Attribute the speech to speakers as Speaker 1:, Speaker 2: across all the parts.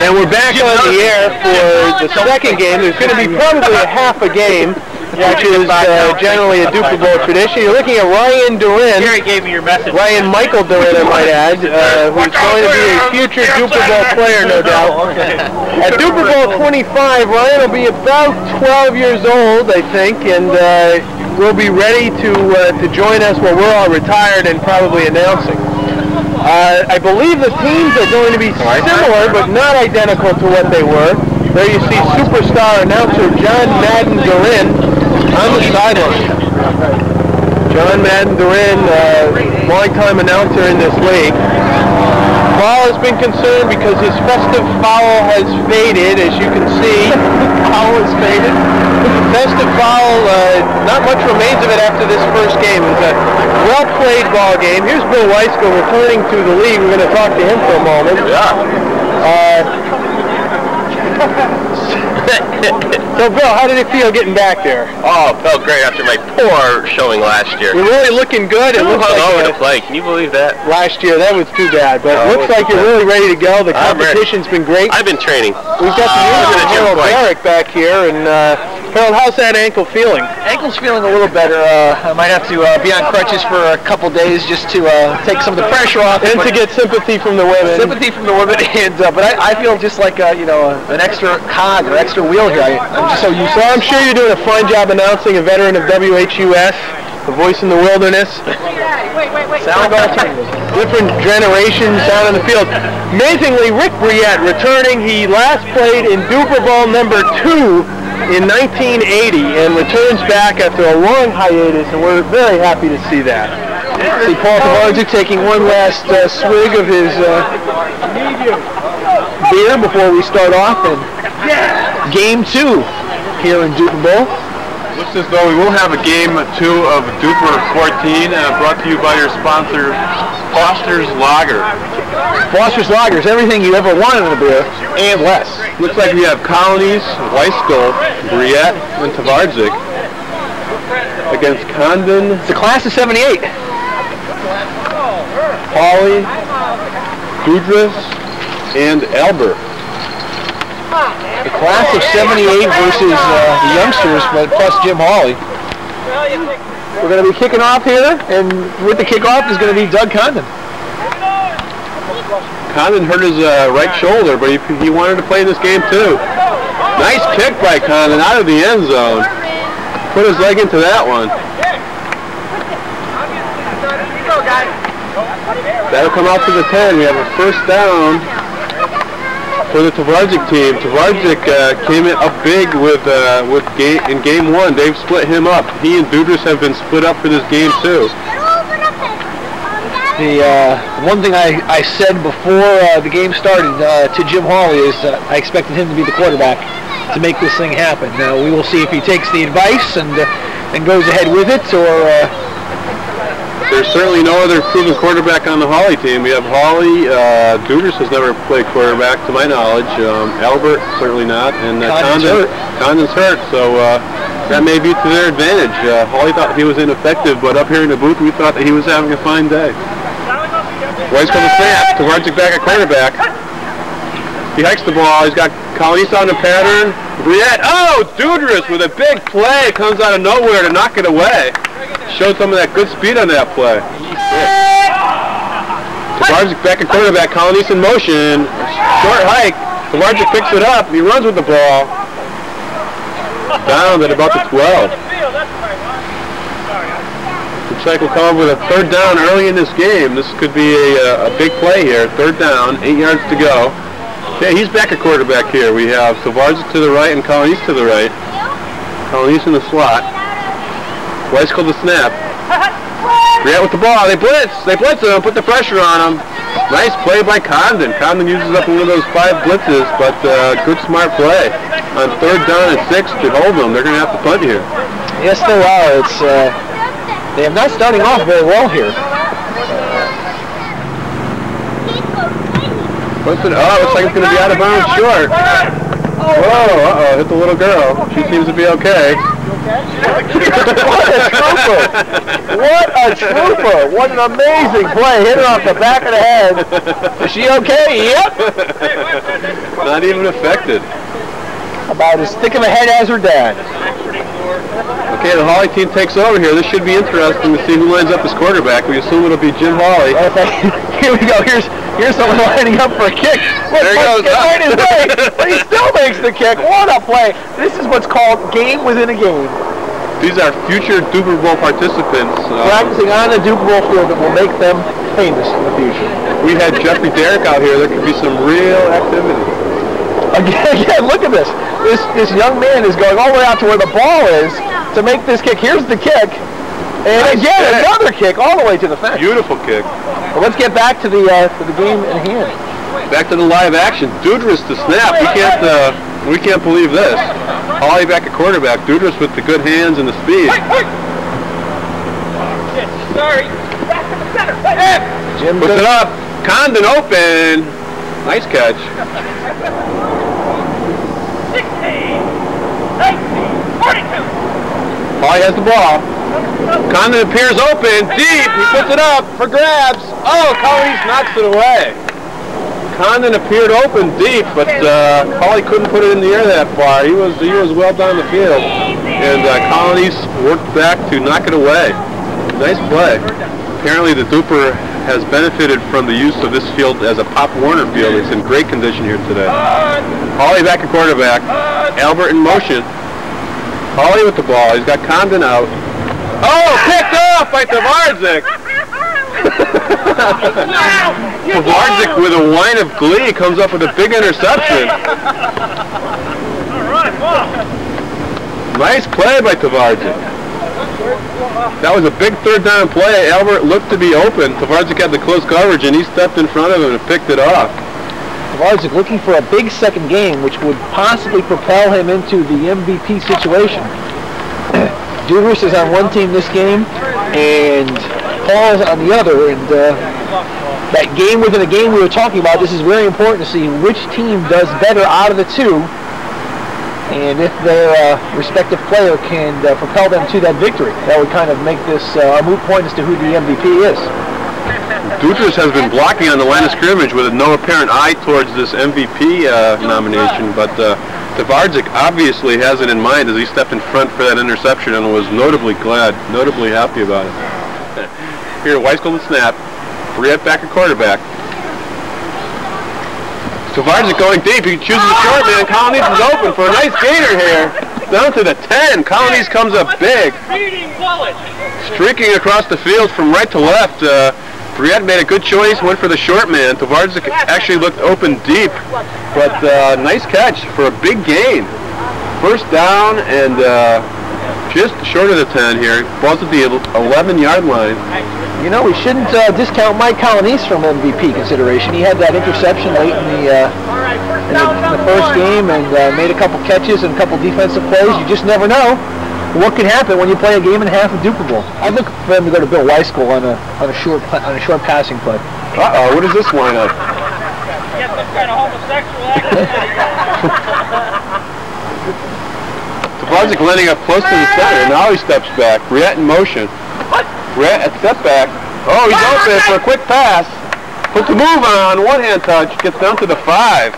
Speaker 1: And we're back on the air for the second game. There's going to be probably a half a game, which is generally a Dupor Bowl tradition. You're looking at Ryan DaRin.
Speaker 2: Gary gave me your message.
Speaker 1: Ryan Michael DaRin, I might add, who's going to be a future Dupor Bowl player, no doubt. At Dupor Bowl 25, Ryan will be about 12 years old, I think, and will be ready to join us when we're all retired and probably announcing. I believe the teams are going to be similar, but not identical to what they were. There you see superstar announcer John DaRin on the sideline. John DaRin, longtime announcer in this league. Paul has been concerned because his festive foul has faded, as you can see. Foul has faded. Festive foul, not much remains of it after this first game. It was a well-played ball game. Here's Bill Wyskiel returning to the league. We're going to talk to him for a moment. So, Bill, how did it feel getting back there?
Speaker 3: Oh, it felt great after my poor showing last year.
Speaker 1: You're really looking good. It looks like
Speaker 3: to play. Can you believe that?
Speaker 1: Last year, that was too bad. But it looks like you're really ready to go. The competition's been great.
Speaker 3: I've been training.
Speaker 1: We've got the usual Harold Darak back here, and Harold, how's that ankle feeling?
Speaker 4: Ankle's feeling a little better. I might have to be on crutches for a couple days just to take some of the pressure off.
Speaker 1: And to get sympathy from the women.
Speaker 4: Sympathy from the women, and but I feel just like an extra cog or extra wheel here. I'm just so used to it.
Speaker 1: So I'm sure you're doing a fine job announcing, a veteran of WHUS, the voice in the wilderness.
Speaker 4: Sound
Speaker 1: Different generations out on the field. Amazingly, Rick Brouillette returning. He last played in Dupor Bowl #2 in 1980 and returns back after a long hiatus, and we're very happy to see that.
Speaker 4: See Paul Tvardzik taking one last swig of his beer before we start off in Game 2 here in Dupor Bowl.
Speaker 5: Looks as though we will have a Game 2 of Dupor 14, brought to you by your sponsor, Foster's Lager.
Speaker 4: Foster's Lager is everything you ever wanted in a beer, and less.
Speaker 5: Looks like we have Colonese, Wyskiel, Brouillette, and Tvardzik against Condon.
Speaker 4: It's a class of 78.
Speaker 5: Hawley, Dudra, and Albert.
Speaker 4: The class of 78 versus the youngsters, but plus Jim Hawley. We're going to be kicking off here, and with the kickoff is going to be Doug Condon.
Speaker 5: Condon hurt his right shoulder, but he wanted to play this game too. Nice kick by Condon out of the end zone. Put his leg into that one. That'll come out to the 10. We have a first down for the Tvardzik team. Tvardzik came in up big in game 1. They've split him up. He and Dudra have been split up for this game too.
Speaker 4: The one thing I said before the game started to Jim Hawley is I expected him to be the quarterback to make this thing happen. Now we will see if he takes the advice and goes ahead with it, or
Speaker 5: there's certainly no other proven quarterback on the Hawley team. We have Hawley. Dudras has never played quarterback to my knowledge. Albert certainly not, and Condon's hurt, so that may be to their advantage. Hawley thought he was ineffective, but up here in the booth we thought that he was having a fine day. Wyskiel the snap. Tvardzik back at quarterback. He hikes the ball. He's got Colonese on the pattern. Brouillette. Oh, Dudras with a big play. Comes out of nowhere to knock it away. Showed some of that good speed on that play. Tvardzik back at quarterback. Colonese in motion. Short hike. Tvardzik picks it up. He runs with the ball. Down at about the 12. The Looks like we'll come up with a third down early in this game. This could be a big play here. Third down, 8 yards to go. Okay, he's back at quarterback here. We have Tvardzik to the right and Colonese to the right. Colonese in the slot. Wyskiel the snap. Brouillette with the ball. They blitz. They blitz him. Put the pressure on him. Nice play by Condon. Condon uses up one of those 5 blitzes, but good smart play. On third down and 6 to hold them. They're going to have to punt here.
Speaker 4: Yes, they are. It's they are not starting off very well here.
Speaker 5: Looks like it's going to be out of bounds short. Whoa, uh-oh, hit the little girl. She seems to be okay.
Speaker 4: What a trooper! What a trooper! What an amazing play. Hit her off the back of the head. Is she okay? Yep.
Speaker 5: Not even affected.
Speaker 4: About as thick of a head as her dad.
Speaker 5: Okay, the Hawley team takes over here. This should be interesting to see who lines up as quarterback. We assume it'll be Jim Hawley.
Speaker 4: Here we go. Here's someone lining up for a kick.
Speaker 5: There he goes.
Speaker 4: Right his way, but he still makes the kick. What a play. This is what's called game within a game.
Speaker 5: These are future Dupor Bowl participants.
Speaker 4: Practicing on the Dupor Bowl field that will make them famous in the future.
Speaker 5: We had Jeffrey Darak out here. There could be some real activity.
Speaker 4: Again, look at this. This young man is going all the way out to where the ball is to make this kick. Here's the kick. And
Speaker 5: nice
Speaker 4: again,
Speaker 5: kick.
Speaker 4: Another kick all the way to the fence.
Speaker 5: Beautiful kick.
Speaker 4: Well, let's get back to the game in hand.
Speaker 5: Back to the live action. Dudra's to snap. We can't believe this. Hawley back at quarterback. Dudra's with the good hands and the speed.
Speaker 2: Sorry. Back to the center.
Speaker 4: Jim
Speaker 5: puts it up. Condon open. Nice catch.
Speaker 2: 16, 19, 42.
Speaker 5: Hawley has the ball. Condon appears open, deep. He puts it up for grabs. Oh, Colonese knocks it away. Condon appeared open deep, but Hawley couldn't put it in the air that far. He was well down the field, and Colonese worked back to knock it away. Nice play. Apparently, the Dupor has benefited from the use of this field as a Pop Warner field. It's in great condition here today. Hawley back at quarterback. Albert in motion. Hawley with the ball. He's got Condon out. Oh, picked off by Tvardzik. Tvardzik with a whine of glee comes up with a big interception. Nice play by Tvardzik. That was a big third down play. Albert looked to be open. Tvardzik had the close coverage and he stepped in front of him and picked it off.
Speaker 4: Tvardzik looking for a big second game which would possibly propel him into the MVP situation. Dudra is on one team this game, and Paul's on the other. And that game within a game we were talking about, this is very important to see which team does better out of the two, and if their respective player can propel them to that victory. That would kind of make this a moot point as to who the MVP is.
Speaker 5: Dudras has been blocking on the line of scrimmage with no apparent eye towards this MVP nomination, but Tvardzik obviously has it in mind as he stepped in front for that interception and was notably happy about it. Here, Wyskiel the snap. Brouillette back at quarterback. Tvardzik going deep. He chooses the short man. Colonese is open for a nice gainer here. Down to the 10. Colonese comes up big. Streaking across the field from right to left. Brouillette made a good choice, went for the short man. Tvardzik actually looked open deep, but nice catch for a big gain. First down and just short of the 10 here. Ball's at the 11-yard line.
Speaker 4: You know, we shouldn't discount Mike Colonese from MVP consideration. He had that interception late in the first game and made a couple catches and a couple defensive plays. You just never know what can happen when you play a game and a half of Dupor Bowl. I'd look for him to go to Bill Wyskiel on a short passing play.
Speaker 5: Uh-oh, what is this line up?
Speaker 2: Get some kind of homosexual.
Speaker 5: Tvardzik landing up close to the center. Now he steps back. Brouillette in motion. Brouillette at step back. Oh, he's open for a quick pass. Puts a move on. One-hand touch. Gets down to the 5.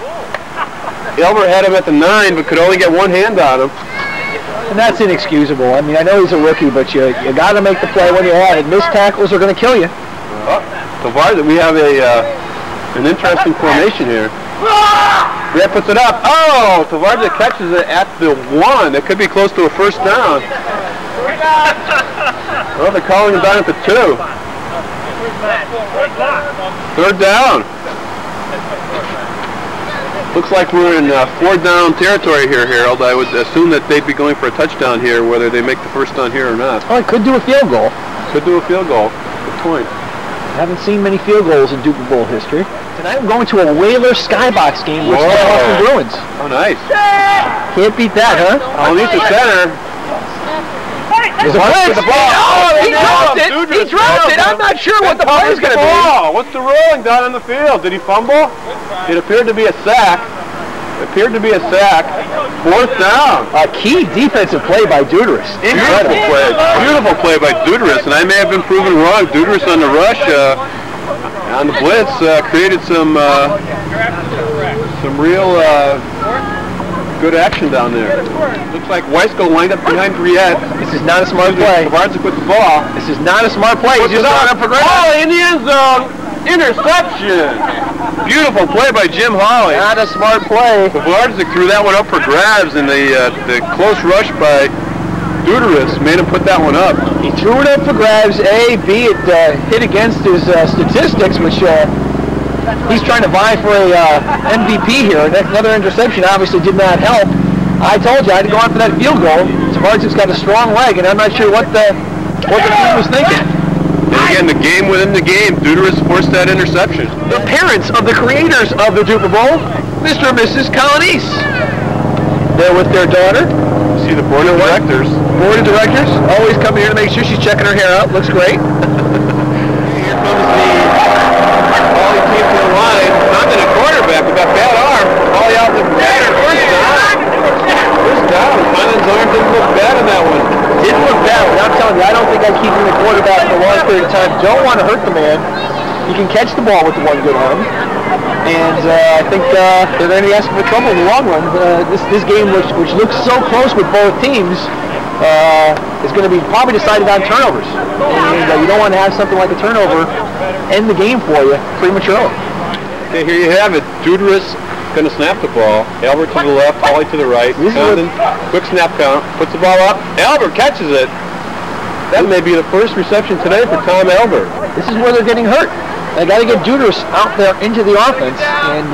Speaker 5: Albert had him at the 9, but could only get one hand on him.
Speaker 4: And that's inexcusable. I mean, I know he's a rookie, but you got to make the play when you have it. Missed tackles are going to kill you.
Speaker 5: Tvardzik, we have an interesting formation here. Brouillette puts it up. Oh, Tvardzik catches it at the 1. It could be close to a first down. Oh, they're calling him down at the 2. Third down. Looks like we're in 4th down territory here, Harold. I would assume that they'd be going for a touchdown here, whether they make the first down here or not.
Speaker 4: Oh, it could do a field goal.
Speaker 5: Could do a field goal. Good point.
Speaker 4: Haven't seen many field goals in Dupor Bowl history. Tonight we're going to a Whaler Skybox game with the Bruins.
Speaker 5: Oh, nice.
Speaker 4: Can't beat that, huh?
Speaker 5: Underneath the center.
Speaker 4: There's a blitz. Oh, he dropped it. He dropped it. I'm not sure what the play is going to be.
Speaker 5: What's the ruling down on the field? Did he fumble? It appeared to be a sack. 4th down.
Speaker 4: A key defensive play by Dudra.
Speaker 5: Beautiful play by Dudra, and I may have been proven wrong. Dudra on the rush, on the blitz, created some real good action down there. Looks like Wyskiel lined up behind Brouillette.
Speaker 4: This is not a smart play.
Speaker 5: Tvardzik with the ball.
Speaker 4: This is not a smart play.
Speaker 5: He's just going up for grabs. Hawley in the end zone. Interception. Beautiful play by Jim Hawley.
Speaker 4: Not a smart play.
Speaker 5: Tvardzik threw that one up for grabs, and the close rush by Dudra made him put that one up.
Speaker 4: He threw it up for grabs. A, B, it hit against his statistics, which he's trying to vie for a MVP here. Another interception obviously did not help. I told you I had to go on for that field goal. Tvardzik's got a strong leg, and I'm not sure what the team was thinking.
Speaker 5: And again, the game within the game, Dudra forced that interception.
Speaker 4: The parents of the creators of the Dupor Bowl, Mr. and Mrs. Colonese. They're with their daughter.
Speaker 5: See the board of directors.
Speaker 4: Board of directors, always coming here to make sure she's checking her hair out. Looks great.
Speaker 5: Here comes the Hawley team to the line. Condon a quarterback with that bad arm. Hawley out the first down. First down. Condon's arm didn't look bad in that one.
Speaker 4: Didn't look bad. I'm telling you, I don't think I'd keep him the quarterback for a long period of time. Don't want to hurt the man. He can catch the ball with the one good arm. And I think they're going to be asking for trouble in the long run. This game, which looks so close with both teams, is going to be probably decided on turnovers. And you don't want to have something like a turnover end the game for you prematurely.
Speaker 5: Okay, here you have it. Dudra's going to snap the ball. Albert to the left, Hawley to the right. Condon, quick snap count, puts the ball up. Albert catches it. That may be the first reception today for Tom Albert.
Speaker 4: This is where they're getting hurt. They got to get Dudra out there into the offense and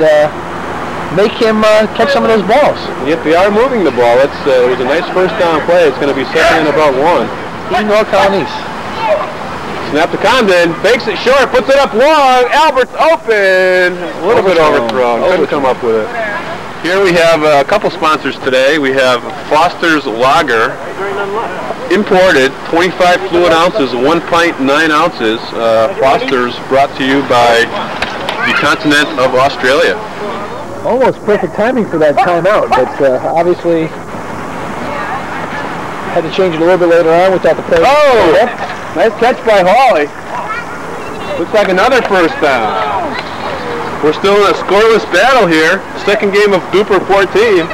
Speaker 4: make him catch some of those balls.
Speaker 5: Yet they are moving the ball. It was a nice first down play. It's going to be second and about 1.
Speaker 4: Team North Colonies.
Speaker 5: Snap to Condon, fakes it short, puts it up long. Albert's open. A little bit overthrown. Couldn't come up with it. Here we have a couple sponsors today. We have Foster's Lager, imported, 25 fluid ounces, 1 pint, 9 ounces. Foster's brought to you by the continent of Australia.
Speaker 4: Almost perfect timing for that timeout, but obviously had to change it a little bit later on without the play.
Speaker 5: Oh! Nice catch by Hawley. Looks like another first down. We're still in a scoreless battle here. Second game of Dupor 14.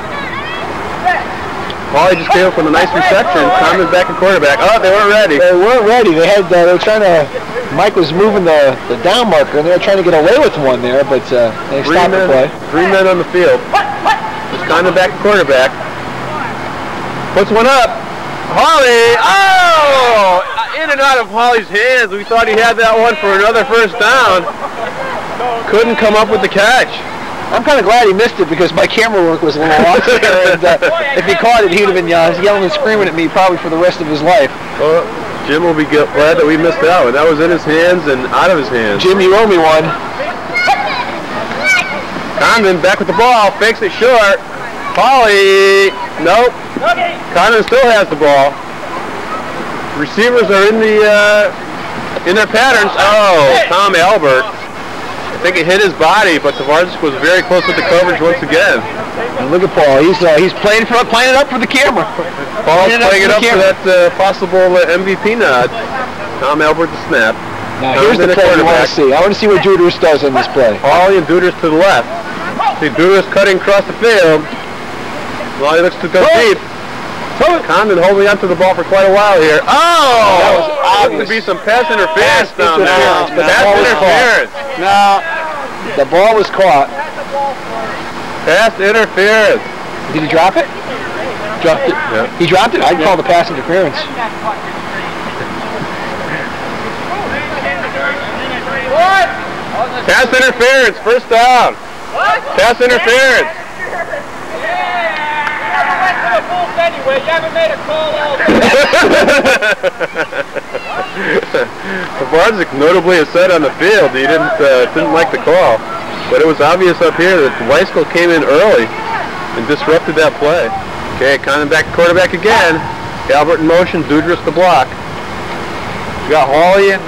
Speaker 5: Hawley just came up with a nice reception. Condon back at quarterback. Oh, they weren't ready.
Speaker 4: They weren't ready. They were trying to. Mike was moving the down marker, and they were trying to get away with one there, but they stopped the play.
Speaker 5: 3 men on the field. Just Condon back at quarterback. Puts one up. Hawley. Oh! In and out of Hawley's hands. We thought he had that one for another first down. Couldn't come up with the catch.
Speaker 4: I'm kind of glad he missed it because my camera work was a little off there, and if he caught it, he'd have been yelling and screaming at me probably for the rest of his life.
Speaker 5: Well, Jim will be glad that we missed that one. That was in his hands and out of his hands.
Speaker 4: Jim, you owe me one.
Speaker 5: Condon back with the ball, fakes it short. Hawley, nope. Condon still has the ball. Receivers are in their patterns. Oh, Tom Albert. I think it hit his body, but Tvardzik was very close with the coverage once again.
Speaker 4: And look at Paul. He's playing it up for the camera.
Speaker 5: Paul's playing it up for that possible MVP nod. Tom Albert the snap.
Speaker 4: Now here's the play I want to see. I want to see what Dudra does on this play.
Speaker 5: Hawley and Dudra to the left. See Dudra's cutting across the field. Well, he looks to go deep. Condon holding onto the ball for quite a while here. Oh! That was obvious. To be some pass interference down there. Pass interference.
Speaker 4: Now, the ball was caught.
Speaker 5: Pass interference.
Speaker 4: Did he drop it? Dropped it.
Speaker 5: Yeah.
Speaker 4: He dropped it. I'd call the pass interference.
Speaker 5: Pass interference, first down.
Speaker 2: What?
Speaker 5: Pass interference.
Speaker 2: Anyway, you haven't made a call all day.
Speaker 5: Tvardzik notably has said on the field he didn't like the call, but it was obvious up here that Wyskiel came in early and disrupted that play. Okay, Condon back quarterback again. Albert in motion, Dudra to block. We got Hawley and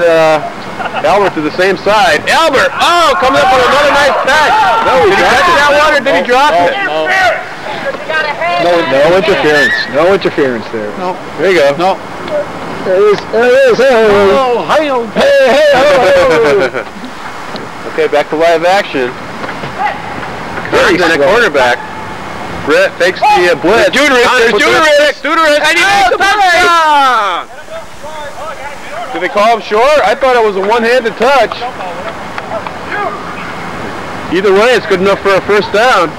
Speaker 5: Albert to the same side. Albert, comes up with another nice catch. No, did he catch that one or did he drop it?
Speaker 4: No interference. No interference there.
Speaker 5: No. There you go. No.
Speaker 4: There it is. There it is. Oh, hey, hey,
Speaker 5: Okay, back to live action. Condon at quarterback. Brett fakes the blitz. There's Dudra. And he makes the touchdown! Did they call him short? I thought it was a one-handed touch. Either way, it's good enough for a first down.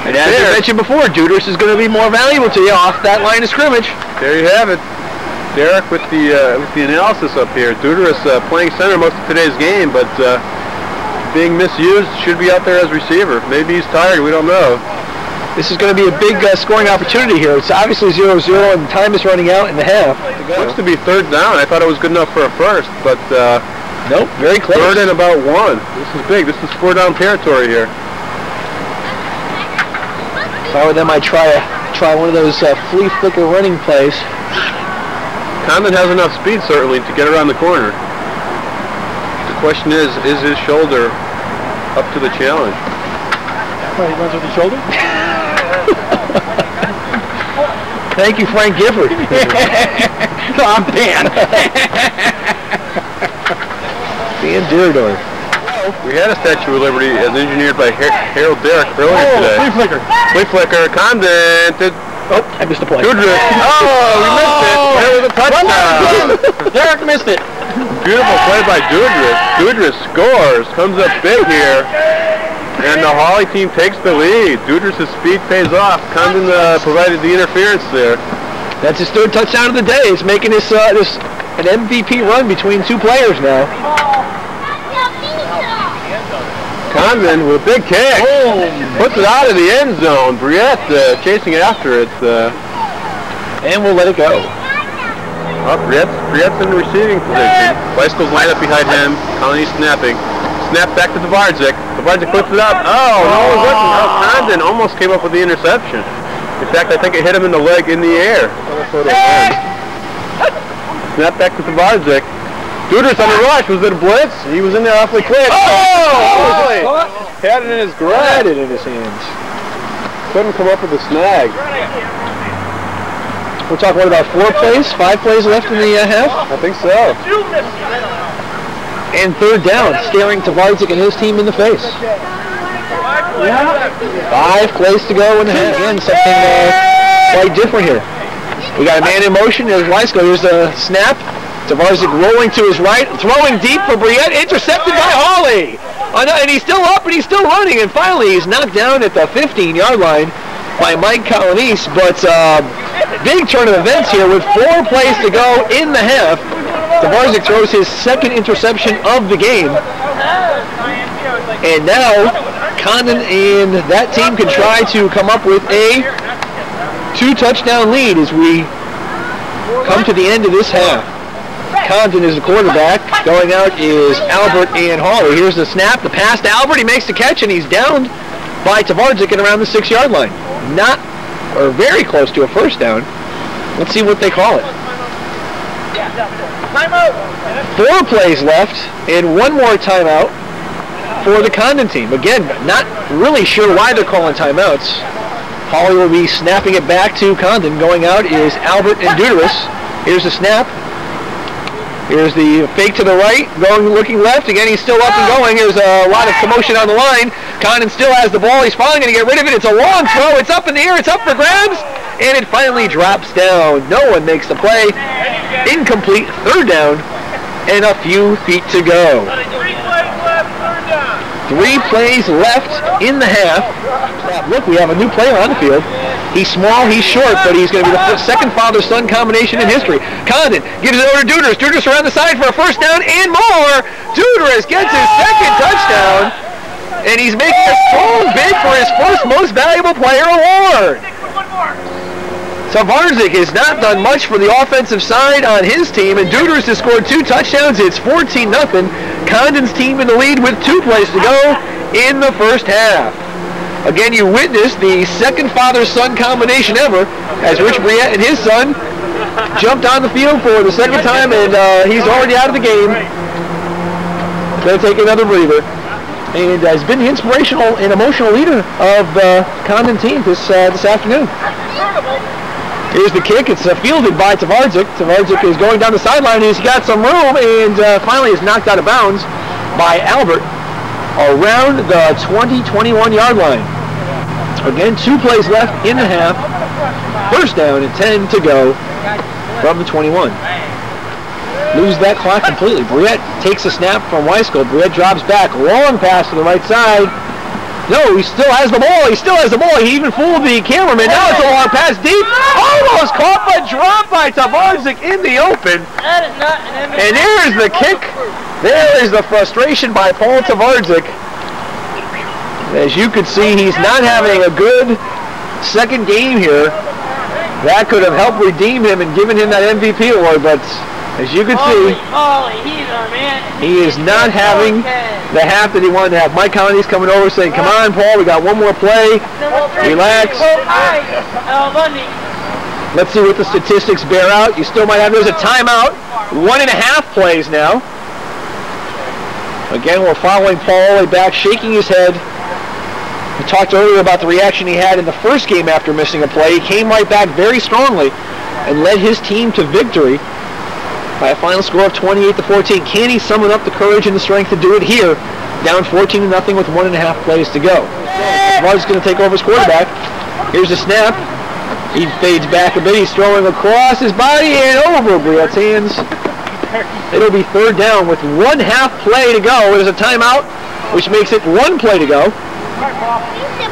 Speaker 4: And as I mentioned before, Dudra is going to be more valuable to you off that line of scrimmage.
Speaker 5: There you have it. Darak with the analysis up here. Dudra is playing center most of today's game, but being misused, should be out there as receiver. Maybe he's tired, we don't know.
Speaker 4: This is going to be a big scoring opportunity here. It's obviously 0-0 and time is running out in the half.
Speaker 5: Looks to be third down. I thought it was good enough for a first, but
Speaker 4: nope, very close.
Speaker 5: Third and about one. This is big. This is 4-down territory here.
Speaker 4: If I were them, I'd try one of those flea flicker running plays.
Speaker 5: Condon has enough speed, certainly, to get around the corner. The question is his shoulder up to the challenge?
Speaker 4: Oh, he runs with the shoulder? Thank you, Frank Gifford. No, I'm Dan. Dan Dierdorf.
Speaker 5: We had a Statue of Liberty as engineered by Harold Darak earlier today.
Speaker 4: Flea flicker.
Speaker 5: Flea flicker. Condon to...
Speaker 4: Oh, I missed the play.
Speaker 5: Dudra. We missed it. There was a touchdown.
Speaker 4: Darak missed it.
Speaker 5: Beautiful play by Dudra. Dudra scores. Comes up big here. And the Hawley team takes the lead. Dudra's speed pays off. Condon provided the interference there.
Speaker 4: That's his third touchdown of the day. It's making this an MVP run between two players now.
Speaker 5: Condon with a big kick. Puts it out of the end zone. Brouillette chasing after it.
Speaker 4: And we'll let it go.
Speaker 5: Well, Brouillette's in the receiving position. Wyskiel's lined up behind him. Colonese snapping. Snap back to Tvardzik. Tvardzik puts it up. Oh, no, it wasn't. Oh, Condon almost came up with the interception. In fact, I think it hit him in the leg in the air. Snap back to Tvardzik. Dudra's on the rush. Was it a blitz? He was in there awfully quick. Oh! Had it in his grasp.
Speaker 4: Had it in his hands.
Speaker 5: Couldn't come up with a snag.
Speaker 4: We're talking, what, about 4 plays? 5 plays left in the half?
Speaker 5: I think so.
Speaker 4: And third down, staring Tvardzik and his team in the face. 5 plays to go in the half. Again, something quite different here. We got a man in motion. There's Wyskiel. Here's the snap. Tvardzik rolling to his right, throwing deep for Brouillette, intercepted by Hawley. And he's still up and he's still running. And finally, he's knocked down at the 15-yard line by Mike Colonese. But big turn of events here with 4 plays to go in the half. Tvardzik throws his second interception of the game. And now, Condon and that team can try to come up with a 2-touchdown lead as we come to the end of this half. Condon is the quarterback. Going out is Albert and Hawley. Here's the snap, the pass to Albert. He makes the catch, and he's downed by Tvardzik at around the 6-yard line. Not, or very close to a first down. Let's see what they call it. 4 plays left, and 1 more timeout for the Condon team. Again, not really sure why they're calling timeouts. Hawley will be snapping it back to Condon. Going out is Albert and Dudra. Here's the snap. Here's the fake to the right, looking left. Again, he's still up and going. There's a lot of commotion on the line. Condon still has the ball. He's finally going to get rid of it. It's a long throw. It's up in the air. It's up for grabs. And it finally drops down. No one makes the play. Incomplete. Third down. And a few feet to go. 3 plays left in the half. Look, we have a new player on the field. He's small, he's short, but he's going to be the second father-son combination in history. Condon gives it over to Dudra. Dudra's around the side for a first down and more. Dudra gets his second touchdown, and he's making a strong bid for his first Most Valuable Player award. Tvardzik has not done much for the offensive side on his team, and Dudra's has scored 2 touchdowns. It's 14-0. Condon's team in the lead with 2 plays to go in the first half. Again, you witnessed the second father-son combination ever as Rich Brouillette and his son jumped on the field for the second time, and he's already out of the game. Going to take another breather. And has been the inspirational and emotional leader of the Condon team this afternoon. Here's the kick. It's fielded by Tvardzik. Tvardzik is going down the sideline. He's got some room, and finally is knocked out of bounds by Albert around the 20-21 yard line. Again, 2 plays left in the half. First down and 10 to go from the 21. Lose that clock completely. Brouillette takes a snap from Wyskiel. Brouillette drops back. Long pass to the right side. No, he still has the ball. He still has the ball. He even fooled the cameraman. Now it's a long pass deep. Almost caught, but dropped by Tvardzik in the open. And there's the kick. There is the frustration by Paul Tvardzik. As you could see, he's not having a good second game here. That could have helped redeem him and given him that MVP award, but as you can see, he is not having the half that he wanted to have. Mike Colonese coming over saying, come on, Paul, we got one more play. Relax. Let's see what the statistics bear out. You still might have, there's a timeout. 1.5 plays now. Again, we're following Paul all the way back, shaking his head. We talked earlier about the reaction he had in the first game after missing a play. He came right back very strongly and led his team to victory by a final score of 28-14. Can he summon up the courage and the strength to do it here? Down 14-0 with 1.5 plays to go. Mark's going to take over as quarterback. Here's the snap. He fades back a bit. He's throwing across his body and over Brouillette's hands. It'll be third down with 1.5 play to go. There's a timeout, which makes it 1 play to go.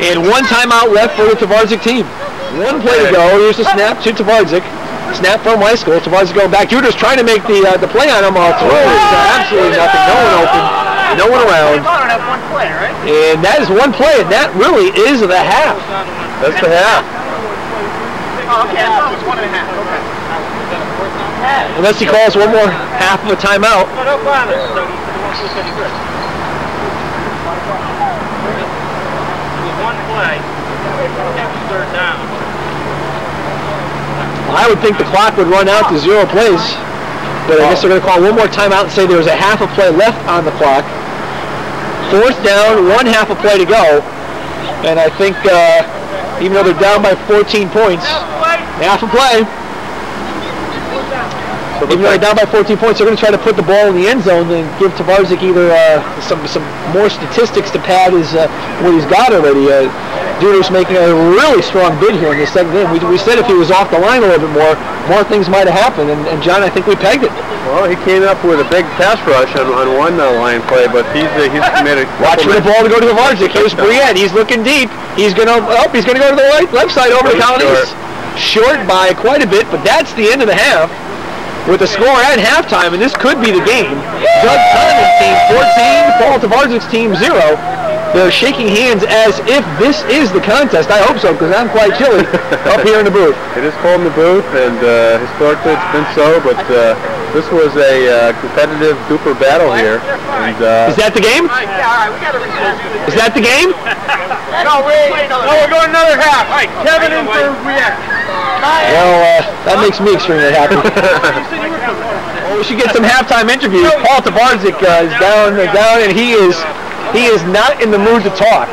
Speaker 4: And 1 timeout left for the Tvardzik team. 1 play to go. Here's the snap to Tvardzik. Snap from Wyskiel. Tvardzik going back. Dudra's trying to make the play on him. Throw is absolutely nothing. No one open. No one around. And that is 1 play, and that really is the half. That's the half.
Speaker 2: Oh, okay, I thought it was 1.5. Okay.
Speaker 4: Unless he calls one more half of a timeout. I would think the clock would run out to 0 plays, but I guess they're going to call one more timeout and say there was a half a play left on the clock. Fourth down, 1/2 a play to go, and I think even though they're down by 14 points, half a play. Even though they're down by 14 points, they're going to try to put the ball in the end zone and give Tvardzik either some more statistics to pad what he's got already. Dudra's making a really strong bid here in the second game. We said if he was off the line a little bit more things might have happened. And John, I think we pegged it.
Speaker 5: Well, he came up with a big pass rush on one line play, but he's made a
Speaker 4: watch for the ball to go to Tvardzik. Here's Brouillette. He's looking deep. He's going to go to the left side over to Colonese. Short by quite a bit, but that's the end of the half. With the score at halftime, and this could be the game. Doug Condon's team 14, Paul Tvardzik's team 0. They're shaking hands as if this is the contest. I hope so, because I'm quite chilly up here in the booth.
Speaker 5: It is cold in the booth, and historically it's been so, but this was a competitive Dupor battle here. And,
Speaker 4: is that the game?
Speaker 2: Yeah, all right, we got to reschedule.
Speaker 4: Is that the game?
Speaker 2: No, we're going another half. All right, Kevin in for react.
Speaker 4: Well, that makes me extremely happy. Well, we should get some halftime interviews. Paul Tvardzik is down, and he is not in the mood to talk.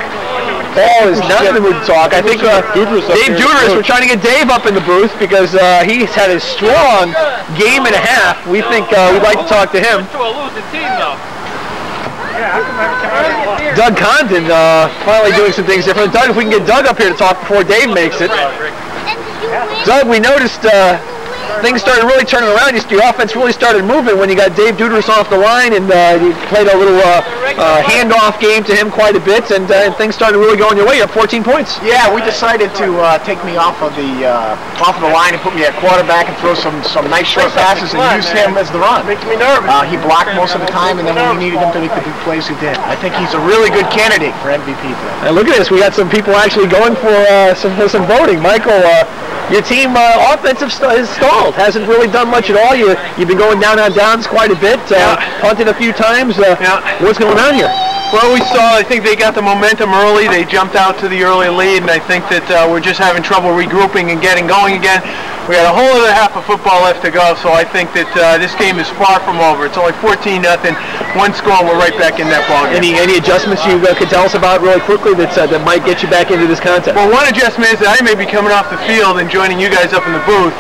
Speaker 4: Paul is not in the mood to talk. I think Dave Dudra, we're trying to get Dave up in the booth because he's had a strong game and a half. We think we'd like to talk to him. Doug Condon finally doing some things different. Doug, if we can get Doug up here to talk before Dave makes it. Doug, we noticed things started really turning around. Your offense really started moving when you got Dave Dudra off the line, and you played a little handoff game to him quite a bit, and things started really going your way. You're up 14 points.
Speaker 6: Yeah, we decided to take me off of the line and put me at quarterback and throw some nice short passes and use him as the run.
Speaker 2: Makes me nervous.
Speaker 6: He blocked most of the time, and then when we needed him to make the big plays, he did. I think he's a really good candidate for MVP today.
Speaker 4: And look at this, we got some people actually going for some voting. Michael, your team offensive has stalled. Hasn't really done much at all. You've been going down on downs quite a bit. Punted a few times. What's going on here?
Speaker 1: Well, I think they got the momentum early. They jumped out to the early lead, and I think that we're just having trouble regrouping and getting going again. We got a whole other half of football left to go, so I think that this game is far from over. It's only 14-0, one score, and we're right back in that ball game.
Speaker 4: Any adjustments you could tell us about really quickly that might get you back into this contest?
Speaker 1: Well, one adjustment is that I may be coming off the field and joining you guys up in the booth.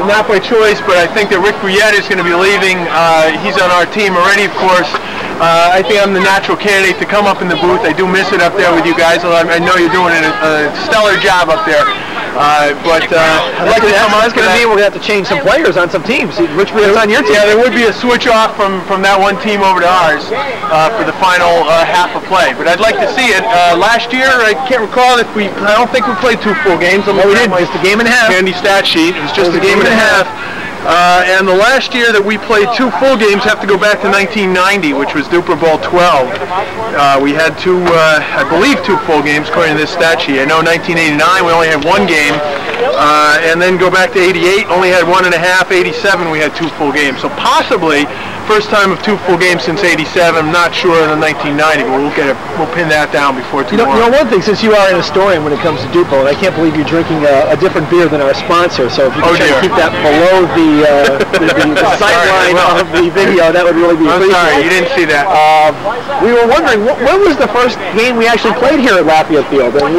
Speaker 1: Not by choice, but I think that Rick Brouillette is going to be leaving. He's on our team already, of course. I think I'm the natural candidate to come up in the booth. I do miss it up there with you guys. I know you're doing a stellar job up there. I'd like to come on.
Speaker 4: That's going to mean we're going to have to change some players on some teams. Rich Brouillette's on your team.
Speaker 1: Yeah, there would be a switch off from that one team over to ours for the final half of play. But I'd like to see it. Last year, I can't recall if I don't think we played 2 full games.
Speaker 4: No, we didn't. Just a game and a half.
Speaker 1: Handy stat sheet. It was just a game and a half. And the last year that we played 2 full games have to go back to 1990, which was Dupor Bowl XII. We had I believe 2 full games according to this stat sheet. I know 1989 we only had 1 game, and then go back to 88, only had 1.5. 87 we had 2 full games. So possibly first time of 2 full games since 87. I'm not sure in the 1990, but we'll pin that down before tomorrow.
Speaker 4: You know one thing, since you are an historian when it comes to Dupor, and I can't believe you're drinking a different beer than our sponsor. So if you could try to keep that below the sideline of the video, that would really be appreciated.
Speaker 1: I'm sorry, you didn't see that.
Speaker 4: We were wondering, when was the first game we actually played here at Lafayette Field? And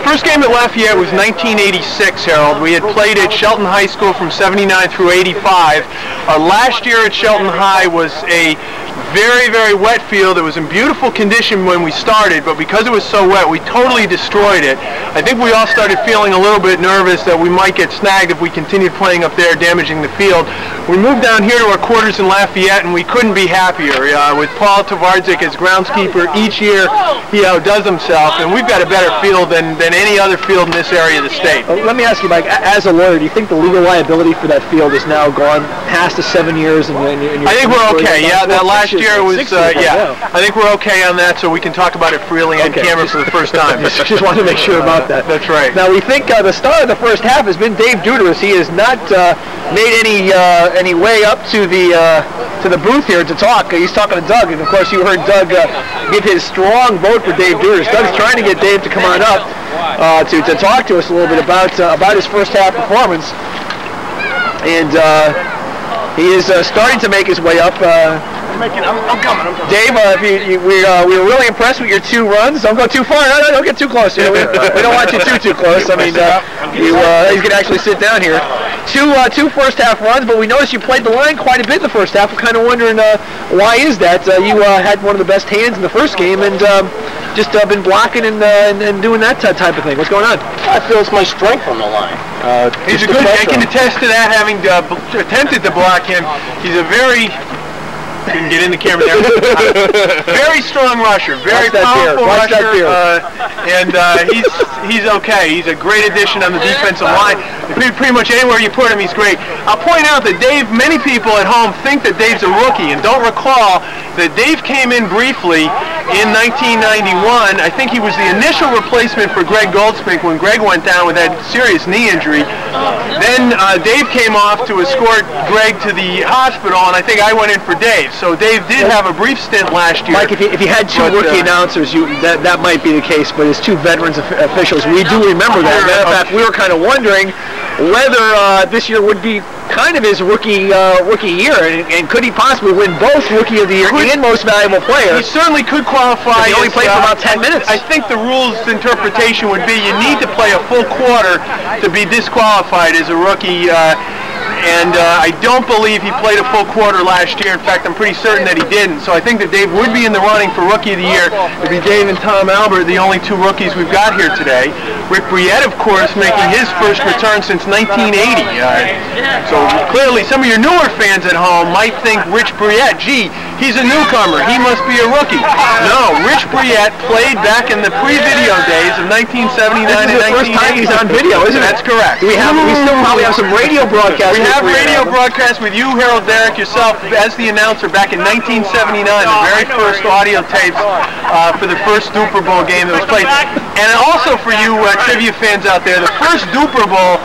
Speaker 1: first game at Lafayette was 1986, Harold. We had played at Shelton High School from 79 through 85. Last year at Shelton High was a very, very wet field. It was in beautiful condition when we started, but because it was so wet, we totally destroyed it. I think we all started feeling a little bit nervous that we might get snagged if we continued playing up there, damaging the field. We moved down here to our quarters in Lafayette, and we couldn't be happier. With Paul Tvardzik as groundskeeper, each year he outdoes himself, and we've got a better field than any other field in this area of the state.
Speaker 4: Let me ask you, Mike, as a lawyer, do you think the legal liability for that field is now gone past the 7 years?
Speaker 1: I think we're okay. Yeah, that last year was, I think we're okay on that, so we can talk about it freely on camera for the first time.
Speaker 4: Just wanted to make sure about that.
Speaker 1: That's right.
Speaker 4: Now, we think the star of the first half has been Dave Dudra. He has not made any way up to the booth here to talk. He's talking to Doug, and of course you heard Doug give his strong vote for Dave Dudra. Doug's trying to get Dave to come on up to talk to us a little bit about his first half performance, and he is starting to make his way up.
Speaker 6: I'm coming.
Speaker 4: Dave, we were really impressed with your 2 runs. Don't go too far. No, don't get too close here. We don't want you too close. I mean, he's going to actually sit down here. Two first half runs, but we noticed you played the line quite a bit in the first half. We're kind of wondering why is that? You had one of the best hands in the first game, and just been blocking and doing that type of thing. What's going on?
Speaker 6: I feel it's my strength on the line.
Speaker 1: He's a good. I can attest to that, having attempted to block him. He's a very You can get in the camera there. Very strong rusher, very powerful rusher, and he's okay. He's a great addition on the defensive line. Pretty much anywhere you put him, he's great. I'll point out that Dave, many people at home think that Dave's a rookie and don't recall that Dave came in briefly in 1991. I think he was the initial replacement for Greg Goldsmith when Greg went down with that serious knee injury. Then Dave came off to escort Greg to the hospital, and I think I went in for Dave. So Dave did have a brief stint last year.
Speaker 4: Mike, if you had 2 rookie announcers, that might be the case, but as 2 veterans officials, we do remember that. Matter of fact, we were kind of wondering whether this year would be kind of his rookie year, and could he possibly win both Rookie of the Year and Most Valuable Player?
Speaker 1: He certainly could qualify.
Speaker 4: He only played for about 10 minutes.
Speaker 1: I think the rules interpretation would be you need to play a full quarter to be disqualified as a rookie. and I don't believe he played a full quarter last year. In fact, I'm pretty certain that he didn't. So I think that Dave would be in the running for Rookie of the Year. It'd be Dave and Tom Albert, the only two rookies we've got here today. Rick Brouillette, of course, making his first return since 1980. So clearly, some of your newer fans at home might think Rich Brouillette, gee, he's a newcomer. He must be a rookie. No, Rich Brouillette played back in the pre-video days of 1979 and 1980.
Speaker 4: This is the first time he's on video, isn't it?
Speaker 1: That's correct.
Speaker 4: We still probably have some radio broadcasts.
Speaker 1: We have radio broadcasts with you, Harold Darak, yourself, as the announcer back in 1979, the very first audio tapes for the first Dupor Bowl game that was played. And also for you trivia fans out there, the first Dupor Bowl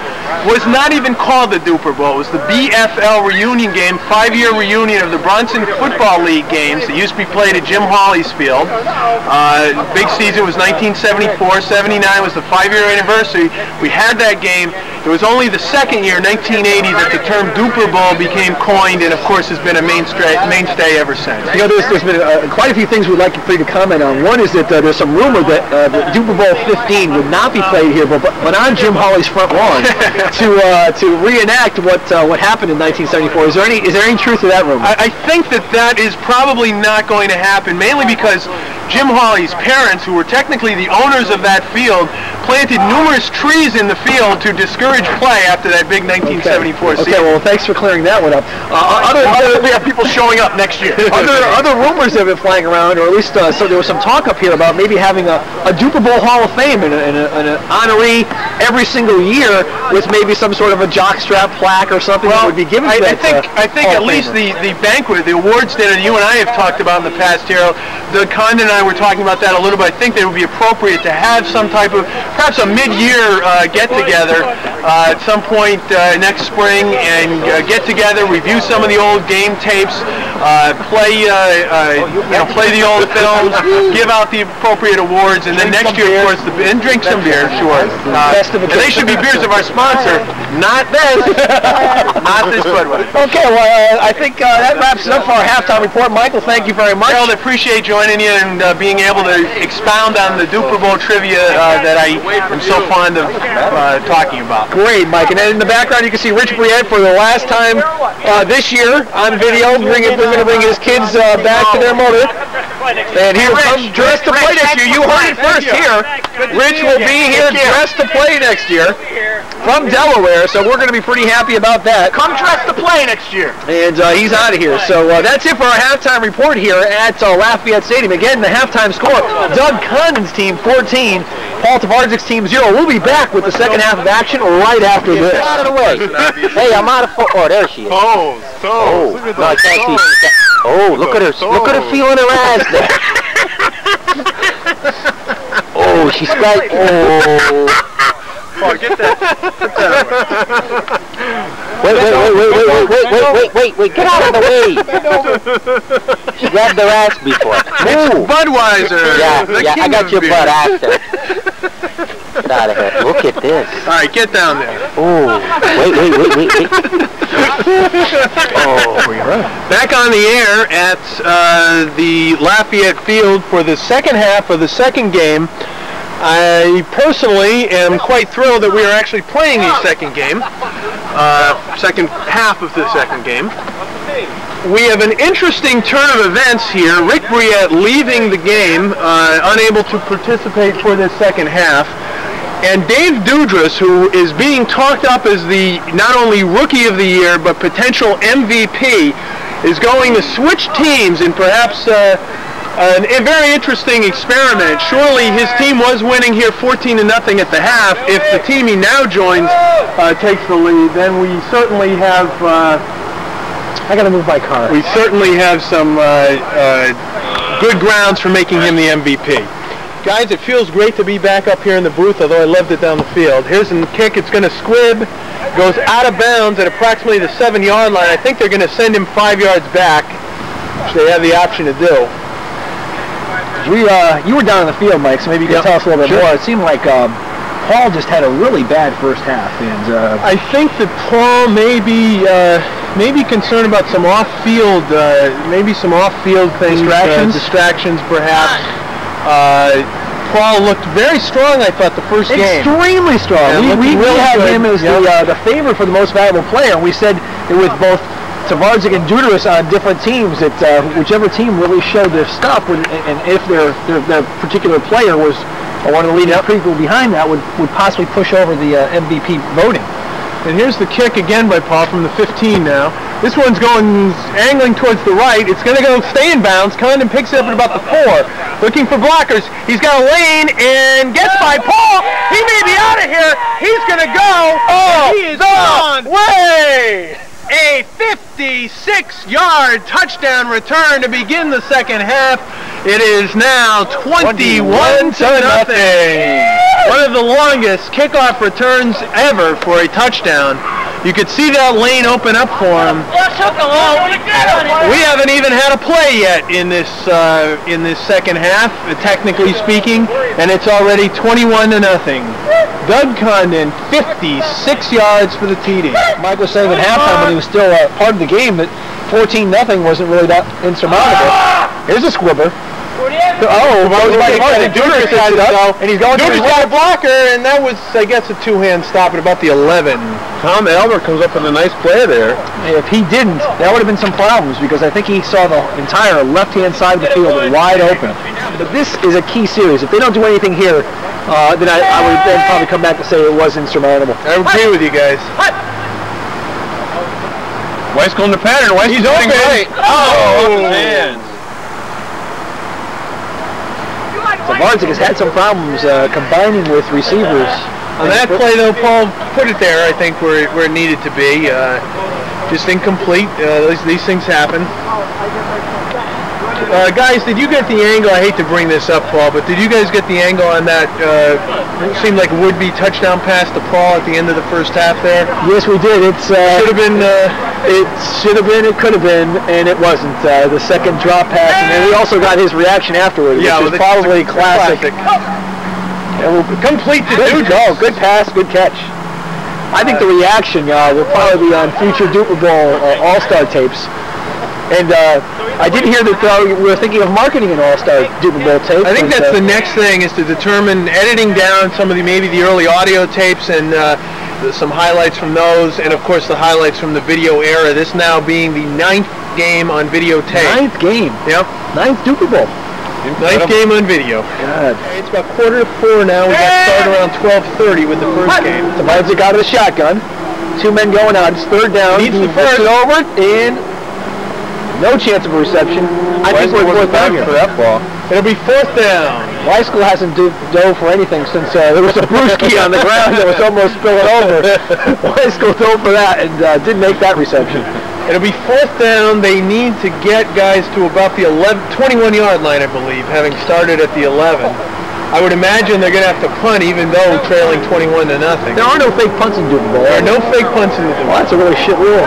Speaker 1: was not even called the Dupor Bowl. It was the BFL reunion game, 5-year reunion of the Brownson Football League games that used to be played at Jim Hawley's field. Big season was 1974, 79 was the 5-year anniversary. We had that game. It was only the second year, 1980, that the term Dupor Bowl became coined, and of course has been a mainstay ever since.
Speaker 4: You know, there's been quite a few things we'd like for you to comment on. One is that there's some rumor that the Dupor Bowl 15 would not be played here, but on Jim Hawley's front lawn to reenact what happened in 1974. Is there any truth to that rumor?
Speaker 1: I think that is probably not going to happen, mainly because Jim Hawley's parents, who were technically the owners of that field, planted numerous trees in the field to discourage play after that big 1974 season.
Speaker 4: Okay, well, thanks for clearing that one up.
Speaker 6: We have people showing up next year.
Speaker 4: Other rumors have been flying around, or at least so there was some talk up here about maybe having a Dupor Bowl Hall of Fame and an honoree every single year with maybe some sort of a jockstrap plaque or something that would be given to that.
Speaker 1: I think at least the banquet, the awards dinner you and I have talked about in the past, Harold, the Condon and I were talking about that a little bit. I think that it would be appropriate to have some type of, perhaps a mid-year get-together at some point next spring and get together, review some of the old game tapes, play the old films, give out the appropriate awards, and then next year, of course, and drink some beer, sure. And they should be beers of our sponsor, not this. Not this Budweiser.
Speaker 4: Okay, well, I think that wraps it up for our halftime report. Michael, thank you very much.
Speaker 1: Harold, I appreciate joining you and being able to expound on the Dupor Bowl trivia that I am so fond of talking about.
Speaker 4: Great, Mike. And then in the background, you can see Rich Brouillette for the last time this year on video. We're going to bring his kids back to their mother. And here comes dressed to play next year. You heard it first here. Rich will be here dressed to play next year from Delaware, so we're going to be pretty happy about that.
Speaker 6: Come dressed to play next year.
Speaker 4: And he's out of here. So that's it for our halftime report here at Lafayette Stadium. Again, the halftime score, Doug Condon's team 14, Paul Tvardzik's team 0. We'll be back with the second half of action right after this.
Speaker 7: Get out of the way. Hey, I'm out of football. Oh, there she is.
Speaker 2: Oh,
Speaker 7: no, I can't see. Oh, look at her. Look at her feeling her ass there. Oh, she's got.
Speaker 2: Oh, get that.
Speaker 7: Wait, get out of the way. She grabbed her ass before. Move.
Speaker 1: Budweiser.
Speaker 7: Yeah, I got your butt after. Get out of here. Look at this.
Speaker 1: All right, get down there.
Speaker 7: Oh, wait.
Speaker 1: Back on the air at the Lafayette Field for the second half of the second game. I personally am quite thrilled that we are actually playing a second game, second half of the second game. We have an interesting turn of events here. Rick Brouillette leaving the game, unable to participate for this second half. And Dave Dudra, who is being talked up as the not only Rookie of the Year, but potential MVP, is going to switch teams in perhaps a very interesting experiment. Surely his team was winning here 14-0 at the half. If the team he now joins takes the lead, then we certainly have...
Speaker 4: I got to move my car.
Speaker 1: We certainly have some good grounds for making him the MVP. Guys, it feels great to be back up here in the booth, although I loved it down the field. Here's a kick. It's going to squib. Goes out of bounds at approximately the 7-yard line. I think they're going to send him 5 yards back, which they have the option to do.
Speaker 4: You were down in the field, Mike, so maybe you can tell us a little bit more. It seemed like Paul just had a really bad first half. And
Speaker 1: I think that Paul may be concerned about some off-field, maybe some off-field things.
Speaker 4: Distractions
Speaker 1: perhaps. Paul looked very strong, I thought, the first game.
Speaker 4: Extremely strong.
Speaker 1: Yeah,
Speaker 4: we
Speaker 1: really
Speaker 4: had
Speaker 1: good.
Speaker 4: him as the favorite for the most valuable player. And we said that with both Tvardzik and Dudra on different teams, that whichever team really showed their stuff, and if their particular player was one of the leading people behind that, would possibly push over the MVP voting.
Speaker 1: And here's the kick again by Paul from the 15 now. This one's going angling towards the right. It's going to go stay in bounds. Condon picks it up at about the 4. Looking for blockers. He's got a lane and gets by Paul. He may be out of here. He's going to go. Oh, he is gone. Way. A 56-yard touchdown return to begin the second half. It is now 21 to nothing. One of the longest kickoff returns ever for a touchdown. You could see that lane open up for him. We haven't even had a play yet in this second half, technically speaking, and it's already 21 to nothing. Doug Condon, 56 yards for the TD.
Speaker 4: Mike was saying at halftime when he was still part of the game that 14-0 wasn't really that insurmountable. Here's a squibber.
Speaker 1: Dudra decided to go, and he's going to his right blocker, and that was, I guess, a two-hand stop at about the 11.
Speaker 5: Tom Albert comes up with a nice play there.
Speaker 4: If he didn't, that would have been some problems, because I think he saw the entire left-hand side of the field wide open. But this is a key series. If they don't do anything here, then I would then probably come back to say it was insurmountable.
Speaker 1: I agree with you guys.
Speaker 5: Wyskiel in the pattern.
Speaker 1: He's open.
Speaker 5: Oh, man.
Speaker 4: Tvardzik has had some problems combining with receivers.
Speaker 1: On that play, though, Paul put it there, I think, where it needed to be. Just incomplete. These things happen. Guys, did you get the angle? I hate to bring this up, Paul, but did you guys get the angle on that? It seemed like would-be touchdown pass to Paul at the end of the first half there.
Speaker 4: Yes, we did. It should have been. It should have been. It could have been, and it wasn't. The second drop pass, and then we also got his reaction afterward, which is probably classic.
Speaker 1: Complete to
Speaker 4: Dudra. Good pass, good catch. I think the reaction will probably be on future Dupor Bowl All-Star tapes. And I did hear that we were thinking of marketing an All-Star Dupor Bowl tape.
Speaker 1: I think that's the next thing, is to determine editing down some of maybe the early audio tapes and some highlights from those, and of course the highlights from the video era. This now being the 9th game on videotape.
Speaker 4: 9th game?
Speaker 1: Yep.
Speaker 4: 9th Dupor Bowl.
Speaker 1: 9th game on video.
Speaker 4: God.
Speaker 1: It's about 3:45 now. We got started around 12:30 with the first game.
Speaker 4: Tvardzik out of the shotgun. 2 men going out. It's third down.
Speaker 1: Needs
Speaker 4: he
Speaker 1: the first.
Speaker 4: it over, and no chance of a reception. I think we're fourth down here.
Speaker 5: For that ball.
Speaker 1: It'll be 4th down.
Speaker 4: Wyskiel hasn't dove for anything since there was a brewski on the ground that was almost spilling over. Wyskiel dove for that and didn't make that reception.
Speaker 1: It'll be 4th down. They need to get guys to about the 21-yard line, I believe, having started at the 11. I would imagine they're going to have to punt, even though trailing 21 to nothing.
Speaker 4: There are no fake punts in Dupor Bowl.
Speaker 1: There are no fake punts in the Dupor Bowl.
Speaker 4: Well, that's a really shit rule.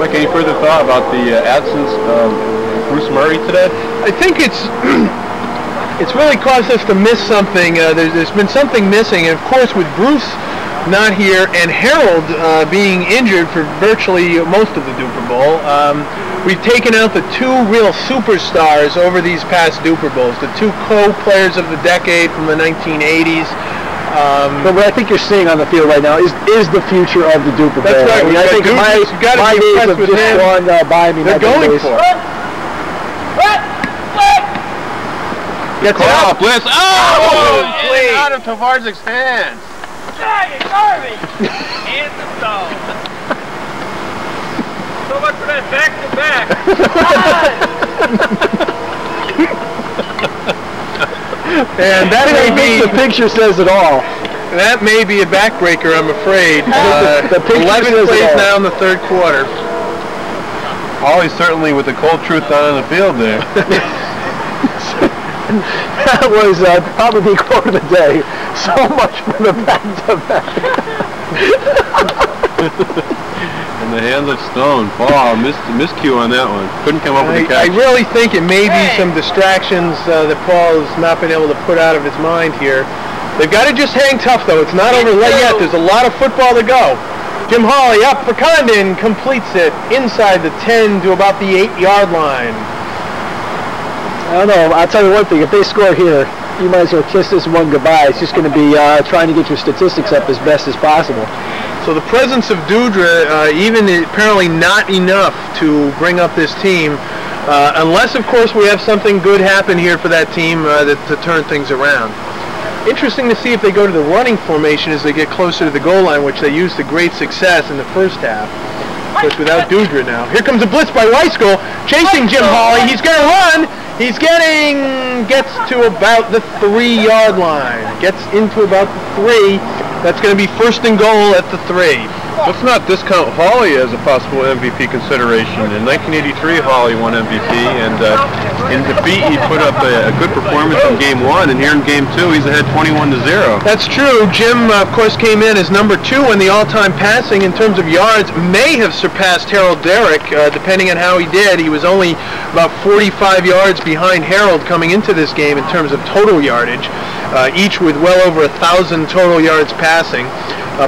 Speaker 5: Mike, any further thought about the absence of Bruce Murray today?
Speaker 1: I think it's really caused us to miss something. There's been something missing, and of course with Bruce not here and Harold being injured for virtually most of the Dupor Bowl, we've taken out the 2 real superstars over these past Dupor Bowls, the 2 co-players of the decade from the 1980s.
Speaker 4: But what I think you're seeing on the field right now is the future of the Dupor Bowl.
Speaker 1: That's right.
Speaker 4: I mean, I think my days have just gone by me.
Speaker 1: They're going for it.
Speaker 5: Gets out. Blitz. Oh!
Speaker 1: Out of Tvardzik's hands.
Speaker 2: Garbage! And the dog. So much for that back-to-back.
Speaker 1: And that may be...
Speaker 4: The picture says it all.
Speaker 1: That may be a backbreaker, I'm afraid.
Speaker 4: The
Speaker 1: 11 plays now in the 3rd quarter.
Speaker 5: Hawley certainly with the cold truth down on the field there.
Speaker 4: That was probably the quote of the day. So much for the back-to-back.
Speaker 5: In the hands of Stone. Paul miscue on that one. Couldn't come up with the catch.
Speaker 1: I really think it may be some distractions that Paul has not been able to put out of his mind here. They've got to just hang tough, though. It's not over yet. There's a lot of football to go. Jim Hawley up for Condon, completes it inside the 10 to about the 8-yard line.
Speaker 4: I don't know. I'll tell you one thing. If they score here, you might as well kiss this one goodbye. It's just going to be trying to get your statistics up as best as possible.
Speaker 1: So the presence of Dudra, even apparently not enough to bring up this team, unless, of course, we have something good happen here for that team to turn things around. Interesting to see if they go to the running formation as they get closer to the goal line, which they used to great success in the first half. Of course, without Dudra now. Here comes a blitz by Wyskiel, chasing Jim Hawley. He's going to run. Gets to about the 3-yard line. Gets into about the 3. That's going to be first and goal at the 3.
Speaker 5: Let's not discount Hawley as a possible MVP consideration. In 1983, Hawley won MVP, and in defeat, he put up a good performance in Game 1, and here in Game 2, he's ahead 21-0.
Speaker 1: That's true. Jim, of course, came in as number 2 in the all-time passing in terms of yards. May have surpassed Harold Darak, depending on how he did. He was only about 45 yards behind Harold coming into this game in terms of total yardage, each with well over 1,000 total yards passing.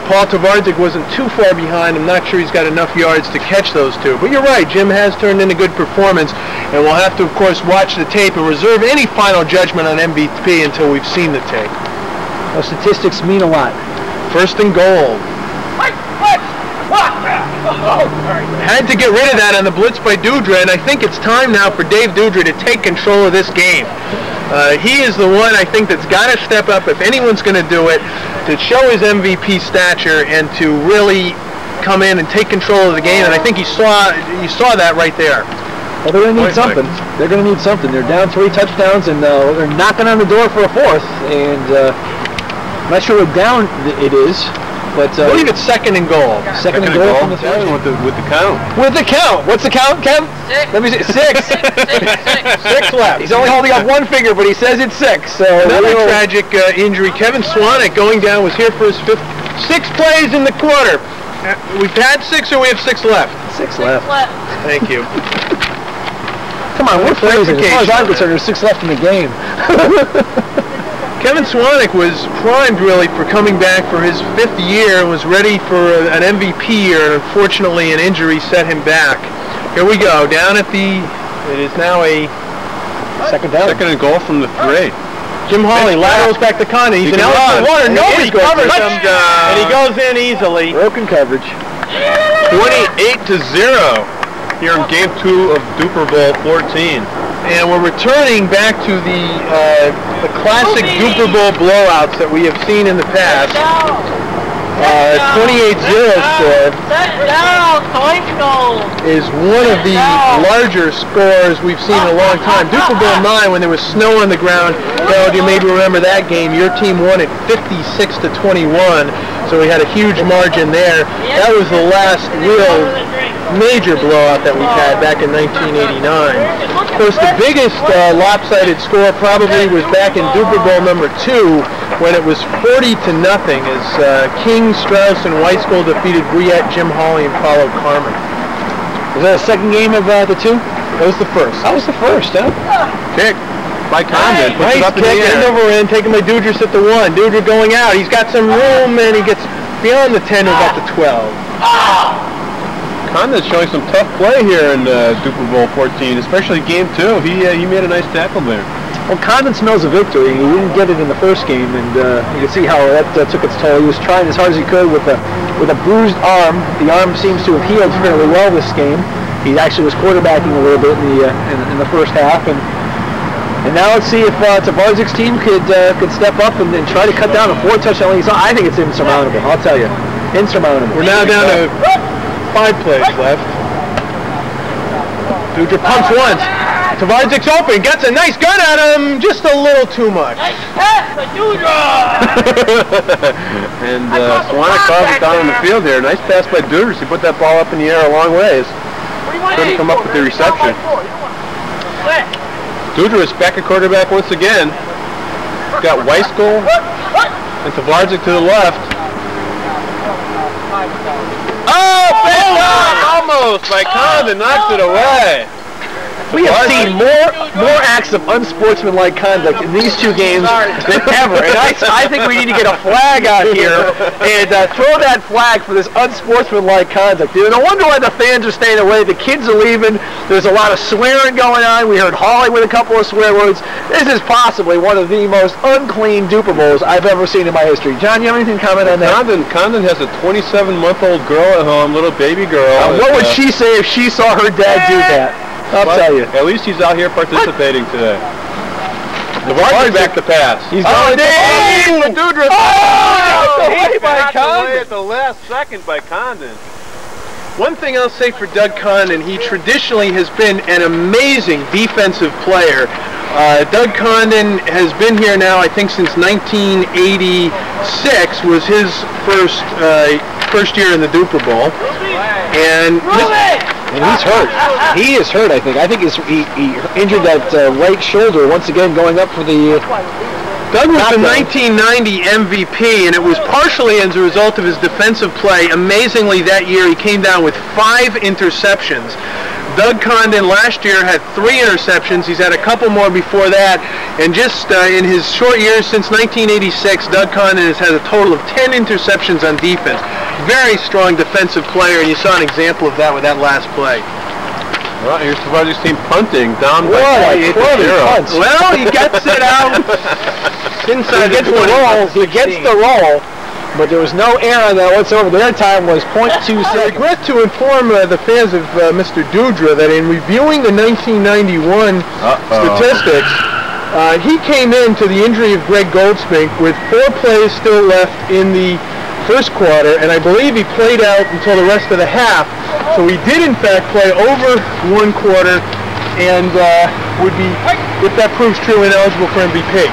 Speaker 1: Paul Tvardzik wasn't too far behind. I'm not sure he's got enough yards to catch those two. But you're right, Jim has turned in a good performance, and we'll have to, of course, watch the tape and reserve any final judgment on MVP until we've seen the tape.
Speaker 4: Well, statistics mean a lot.
Speaker 1: First and goal. Had to get rid of that on the blitz by Dudra, and I think it's time now for Dave Dudra to take control of this game. He is the one, I think, that's got to step up, if anyone's going to do it, to show his MVP stature and to really come in and take control of the game. And I think you saw that right there.
Speaker 4: Well, they're going to need something. They're going to need something. They're down 3 touchdowns, and they're knocking on the door for a 4th. And I'm not sure what down it is. But,
Speaker 1: I believe it's second and goal.
Speaker 4: Second and goal from the 3.
Speaker 5: With the count.
Speaker 4: With the count. What's the count, Kev?
Speaker 8: 6.
Speaker 4: Let me see. 6.
Speaker 1: 6 left.
Speaker 4: He's only holding up one finger, but he says it's 6. So
Speaker 1: another tragic injury. Kevin Swanick going down was here for his 6 plays in the quarter. We've had 6, or we have 6 left?
Speaker 4: 6 left.
Speaker 1: Thank you.
Speaker 4: Come on, we're phrasing. As far as I'm concerned, there's 6 left in the game.
Speaker 1: Kevin Swanick was primed really for coming back for his 5th year and was ready for an MVP year, and unfortunately an injury set him back. Here we go, down at the, it is now a
Speaker 4: second down.
Speaker 5: Second and goal from the 3.
Speaker 1: Jim Hawley laterals back to Condon. He's an out for water. Nobody covers him, and he goes in easily.
Speaker 4: Broken coverage.
Speaker 5: 28-0 here in Game 2 of Dupor Bowl 14.
Speaker 1: And we're returning back to the classic Dupor Bowl blowouts that we have seen in the past. 28-0 score is one of the larger scores we've seen in a long time. Dupor Bowl 9, when there was snow on the ground, Harold, you maybe remember that game. Your team won at 56-21, so we had a huge margin there. That was the last real major blowout that we've had back in 1989. Of course, the biggest lopsided score probably was back in Dupor Bowl number 2, when it was 40-0 as King, Strauss, and Wyskiel defeated Brouillette, Jim Hawley, and Paulo Carmen.
Speaker 4: Was that the second game of the 2?
Speaker 1: That was the first.
Speaker 4: That was the first, huh?
Speaker 5: Kick by Condon.
Speaker 1: Nice kick, end over end, taken by Dudra at the 1. Dudra going out. He's got some room, and he gets beyond the 10 to about the 12.
Speaker 5: Condon's showing some tough play here in Dupor Bowl 14, especially Game 2. He made a nice tackle there.
Speaker 4: Well, Condon smells a victory. He didn't get it in the first game, and you can see how that took its toll. He was trying as hard as he could with a bruised arm. The arm seems to have healed fairly well this game. He actually was quarterbacking a little bit in the first half, and now let's see if Tvardzik's team could step up and try to cut down a 4-touchdown lead. I think it's insurmountable. I'll tell you, insurmountable.
Speaker 1: We're now down to 5 plays left. Dudra pumps once. Tvardzik open, gets a nice gun at him, just a little too much.
Speaker 8: Nice pass for Dudra!
Speaker 5: And Swanick calls it down on the field here. Nice pass by Dudra. He put that ball up in the air a long ways. Couldn't come up with the reception. Dudra is back at quarterback once again. Got Wyskiel and Tvardzik to the left. Oh, picked up! Almost by Condon, knocks it away.
Speaker 4: We have seen more acts of unsportsmanlike conduct in these two games than ever. And I think we need to get a flag out here and throw that flag for this unsportsmanlike conduct. No wonder why the fans are staying away. The kids are leaving. There's a lot of swearing going on. We heard Hawley with a couple of swear words. This is possibly one of the most unclean Dupor Bowls I've ever seen in my history. John, you have anything to comment on that?
Speaker 5: Condon has a 27-month-old girl at home, little baby girl.
Speaker 4: What would she say if she saw her dad do that? I'll tell you.
Speaker 5: At least he's out here participating today. Tvardzik back to pass.
Speaker 4: He's going
Speaker 2: the Dudra.
Speaker 1: Away by Condon.
Speaker 5: At the last second by Condon.
Speaker 1: One thing I'll say for Doug Condon, he traditionally has been an amazing defensive player. Doug Condon has been here now, I think, since 1986 was his first year in the Dupor Bowl. And
Speaker 4: he's hurt. He is hurt, I think. I think he injured that right shoulder once again going up for the...
Speaker 1: Doug was the 1990 MVP, and it was partially as a result of his defensive play. Amazingly, that year he came down with 5 interceptions. Doug Condon last year had 3 interceptions. He's had a couple more before that. And just in his short years since 1986, Doug Condon has had a total of 10 interceptions on defense. Very strong defensive player, and you saw an example of that with that last play.
Speaker 5: Well, here's Tvardzik's team punting down by 28-0.
Speaker 1: Well, he gets it out. Inside
Speaker 4: he gets the roll. He gets the roll. But there was no air on that whatsoever. Their time was .2
Speaker 1: I regret to inform the fans of Mr. Dudra that in reviewing the 1991 statistics, he came into the injury of Greg Goldspink with 4 plays still left in the first quarter, and I believe he played out until the rest of the half. So he did, in fact, play over 1 quarter and would be, if that proves true, ineligible for MVP.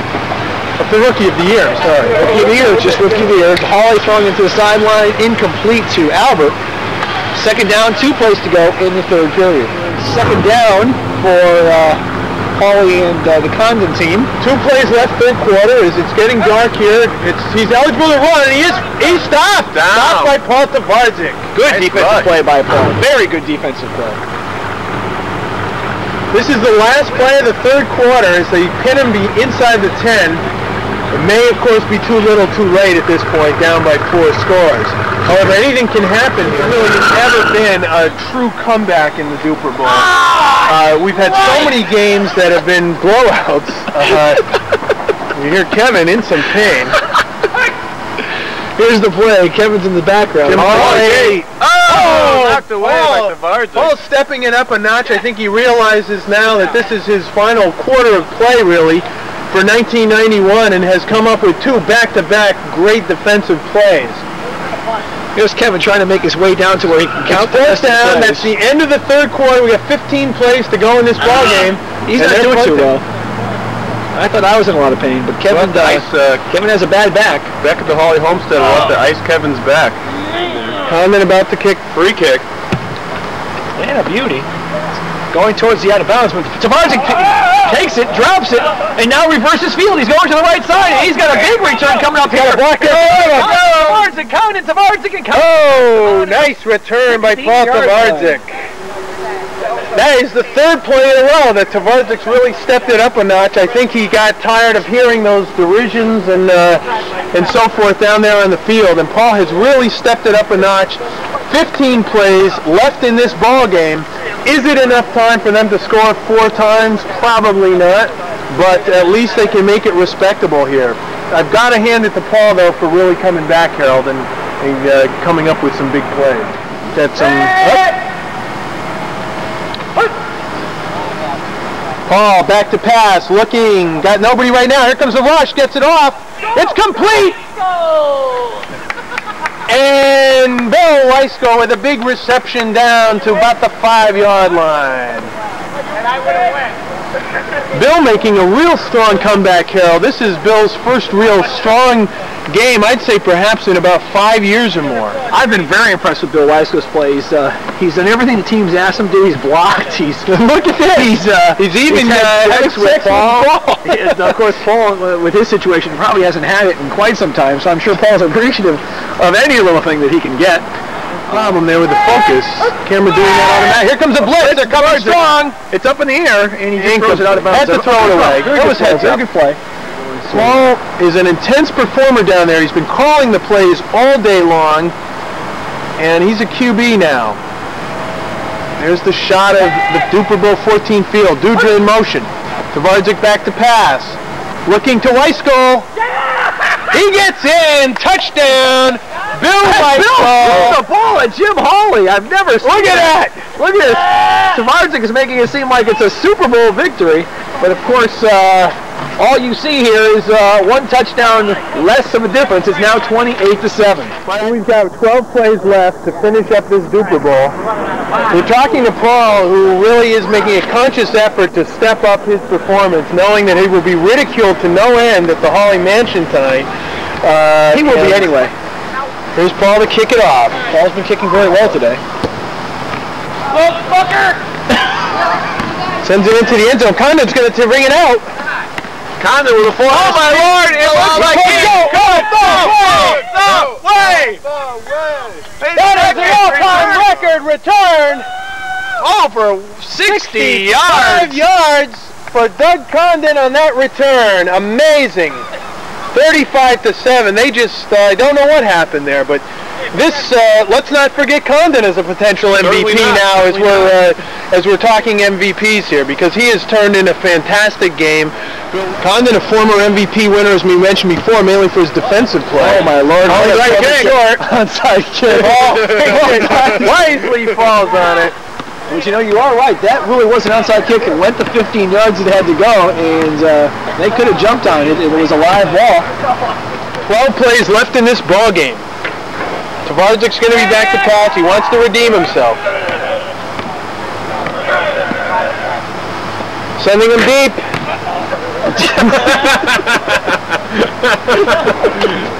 Speaker 1: The Rookie of the Year, sorry.
Speaker 4: Rookie of the Year, just Rookie of the Year. Hawley throwing into the sideline, incomplete to Albert. Second down, 2 plays to go in the third period. Second down for Hawley and the Condon team.
Speaker 1: 2 plays left, third quarter. As it's getting dark here, he's eligible to run, and he's stopped. Stopped by Paul Tvardzik.
Speaker 4: Good defensive play by Paul. Very good defensive play.
Speaker 1: This is the last play of the third quarter as they pin him inside the 10. It may, of course, be too little too late at this point, down by 4 scores. However, anything can happen here. There really has never been a true comeback in the Dupor Bowl. We've had so many games that have been blowouts. You hear Kevin in some pain.
Speaker 4: Here's the play. Kevin's in the background.
Speaker 1: Knocked away by Tvardzik. Paul's stepping it up a notch. I think he realizes now that this is his final quarter of play, really, for 1991, and has come up with 2 back-to-back great defensive plays.
Speaker 4: Here's Kevin trying to make his way down to where he can count the
Speaker 1: first down. That's the end of the third quarter. We got 15 plays to go in this ball game.
Speaker 4: He's not doing too well. I thought I was in a lot of pain, but Kevin Kevin has a bad back.
Speaker 5: Back at the Hawley Homestead, we'll have to ice Kevin's back.
Speaker 1: Condon about to kick.
Speaker 5: Free kick.
Speaker 4: And a beauty. Going towards the out of bounds, but Tvardzik takes it, drops it, and now reverses field. He's going to the right side, and he's got a big return coming up here. Tvardzik, Condon, Tvardzik, and Condon.
Speaker 1: Oh, nice return by Paul Tvardzik. That is the 3rd play in a row that Tvardzik's really stepped it up a notch. I think he got tired of hearing those derisions and so forth down there on the field, and Paul has really stepped it up a notch. 15 plays left in this ball game. Is it enough time for them to score 4 times? Probably not, but at least they can make it respectable here. I've got to hand it to Paul, though, for really coming back, Harold, and coming up with some big plays. That's Paul back to pass, looking, got nobody right now. Here comes the rush, gets it off. It's complete. And Bill Wyskiel with a big reception down to about the 5-yard line.
Speaker 8: And I would have went.
Speaker 1: Bill making a real strong comeback, Harold. This is Bill's first real strong game, I'd say perhaps in about 5 years or more.
Speaker 4: I've been very impressed with Bill Wyskiel's play. He's done everything the team's asked him to do. He's blocked. He's
Speaker 1: look at that. He's even had sex with Paul.
Speaker 4: Of course, Paul, with his situation, probably hasn't had it in quite some time. So I'm sure Paul's appreciative of any little thing that he can get.
Speaker 1: problem there with the focus. Camera doing that automatic. Here comes a blitz. They're coming strong.
Speaker 4: It's up in the air, and he just throws it out of bounds.
Speaker 1: Had to throw it away. That was heads up.
Speaker 4: Good play.
Speaker 1: Small is an intense performer down there. He's been calling the plays all day long, and he's a QB now. There's the shot of the Dupor Bowl XIV field. Dudra in motion. Tvardzik back to pass. Looking to Wyskiel. He gets in. Touchdown. Bill Wyskiel.
Speaker 4: The ball at Jim Hawley. I've never seen
Speaker 1: Look at that.
Speaker 4: Look at this. Tvardzik is making it seem like it's a Super Bowl victory, but of course, all you see here is one touchdown less of a difference. It's now 28-7.
Speaker 1: We've got 12 plays left to finish up this Dupor Bowl. We're talking to Paul, who really is making a conscious effort to step up his performance, knowing that he will be ridiculed to no end at the Hawley Mansion tonight.
Speaker 4: He will be anyway.
Speaker 1: Here's Paul to kick it off.
Speaker 4: Paul's been kicking very well today.
Speaker 1: Sends it into the end zone. Condon's going to ring it out.
Speaker 4: Condon with a four.
Speaker 1: Oh my Lord! It looks like
Speaker 2: No way!
Speaker 1: That is the all-time record return.
Speaker 4: Oh, for 60 yards.
Speaker 1: 65 yards for Doug Condon on that return. Amazing. 35-7. They just don't know what happened there, but this let's not forget Condon as a potential MVP now as we're talking MVPs here, because he has turned in a fantastic game. Condon, a former MVP winner, as we mentioned before, mainly for his defensive play.
Speaker 4: Oh my Lord!
Speaker 1: Onside kick.
Speaker 4: Onside kick.
Speaker 1: Wisely falls on it.
Speaker 4: But you know, you are right. That really was an onside kick. It went the 15 yards it had to go, and they could have jumped on it. It was a live ball.
Speaker 1: 12 plays left in this ball game. Tvardzik's going to be back to pass. He wants to redeem himself. Sending him deep.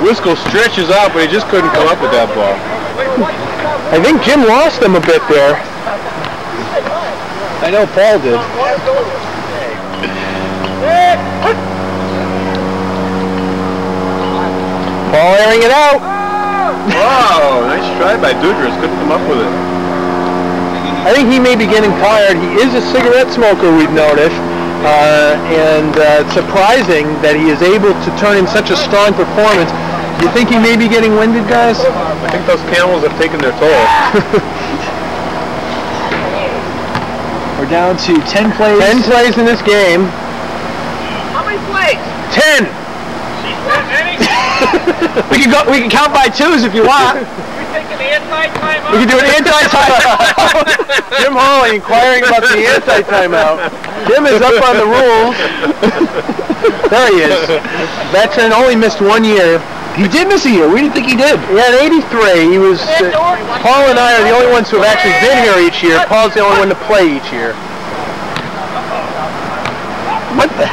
Speaker 5: Wyskiel stretches out, but he just couldn't come up with that ball.
Speaker 1: I think Jim lost him a bit there.
Speaker 4: I know Paul did.
Speaker 1: Paul airing it out.
Speaker 5: Wow, nice try by Dudra. Couldn't come up with it.
Speaker 1: I think he may be getting tired. He is a cigarette smoker, we've noticed. And it's surprising that he is able to turn in such a strong performance. You think he may be getting winded, guys?
Speaker 5: I think those camels have taken their toll.
Speaker 4: We're down to 10 plays.
Speaker 1: 10 plays in this game.
Speaker 8: How many plays?
Speaker 1: 10.
Speaker 4: We can count by twos if you want.
Speaker 8: You're taking the anti-timeout?
Speaker 1: We can do an anti-timeout. Jim Hawley inquiring about the anti-timeout. Jim is up on the rules. There he is. Veteran, only missed 1 year.
Speaker 4: He did miss a year. We didn't think he did.
Speaker 1: Yeah, in '83, he was. Paul and I are the only ones who have actually been here each year. Paul's the only one to play each year.
Speaker 4: What the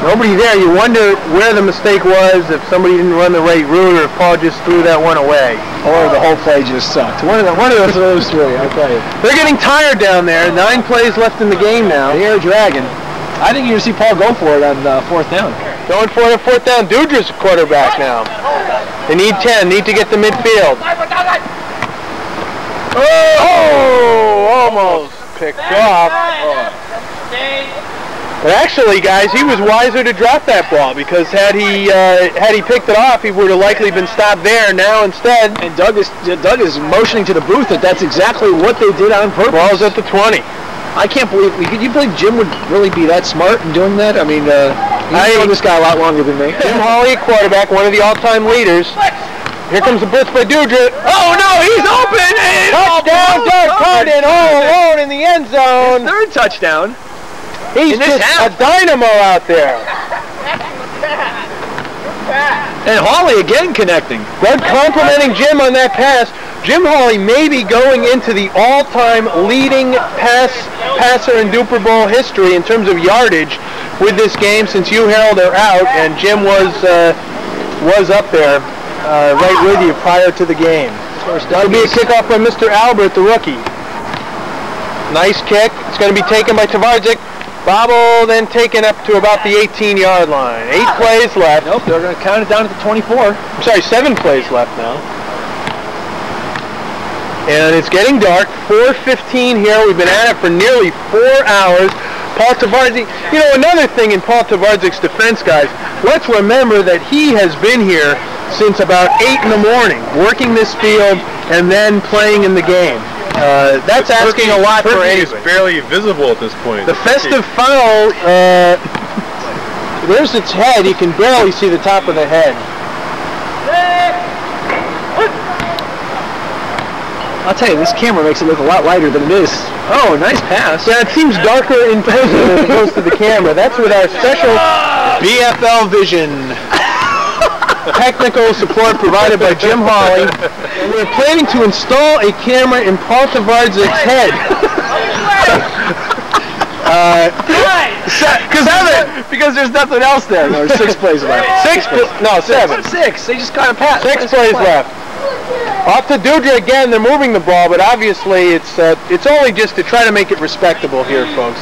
Speaker 1: Nobody there. You wonder where the mistake was, if somebody didn't run the right route, or if Paul just threw that one away.
Speaker 4: Or the whole play just sucked. One of those three, I'll tell you.
Speaker 1: They're getting tired down there. 9 plays left in the game now.
Speaker 4: They are dragging. I think you're going to see Paul go for it on 4th down.
Speaker 1: Going for it on 4th down. Dudra's quarterback now. They need 10. Need to get to midfield. Oh! Almost picked off. But actually, guys, he was wiser to drop that ball, because had he picked it off, he would have likely been stopped there. Now instead,
Speaker 4: and Doug is motioning to the booth that that's exactly what they did on purpose.
Speaker 1: Ball's at the 20.
Speaker 4: I can't believe. Could you believe Jim would really be that smart in doing that? I mean, I know this guy a lot longer than me.
Speaker 1: Jim Hawley, quarterback, one of the all-time leaders. Here comes the blitz by Dudra.
Speaker 4: Oh no, he's open!
Speaker 1: Touchdown, Doug Condon, all alone in the end zone.
Speaker 4: His 3rd touchdown.
Speaker 1: He's just a dynamo out there.
Speaker 4: And Hawley again connecting.
Speaker 1: Doug complimenting Jim on that pass. Jim Hawley may be going into the all-time leading passer in Dupor Bowl history in terms of yardage with this game, since you, Harold, are out, and Jim was up there right with you prior to the game. It'll be a kickoff by Mr. Albert, the rookie. Nice kick. It's going to be taken by Tvardzik. Bobble then taken up to about the 18-yard line. 8 plays left.
Speaker 4: Nope, they're going to count it down to the 24.
Speaker 1: I'm sorry, 7 plays left now. And it's getting dark. 4:15 here. We've been at it for nearly 4 hours. Paul Tvardzik, you know, another thing in Paul Tvardzik's defense, guys, let's remember that he has been here since about 8 in the morning, working this field and then playing in the game. That's asking a lot for anybody.
Speaker 5: It's barely visible at this point.
Speaker 1: The festive foul, there's its head. You can barely see the top of the head.
Speaker 4: I'll tell you, this camera makes it look a lot lighter than it is. Oh, nice pass.
Speaker 1: Yeah, it seems darker in person as it goes to the camera. That's with our special BFL Vision. Technical support provided by Jim Hawley. And we're planning to install a camera in Paul Tvardzik's head.
Speaker 4: Because there's nothing else there. There's 6 plays left.
Speaker 1: 7.
Speaker 4: 6. They just got a pass.
Speaker 1: 6 plays left. Off to Dudra again. They're moving the ball, but obviously it's only just to try to make it respectable here, folks.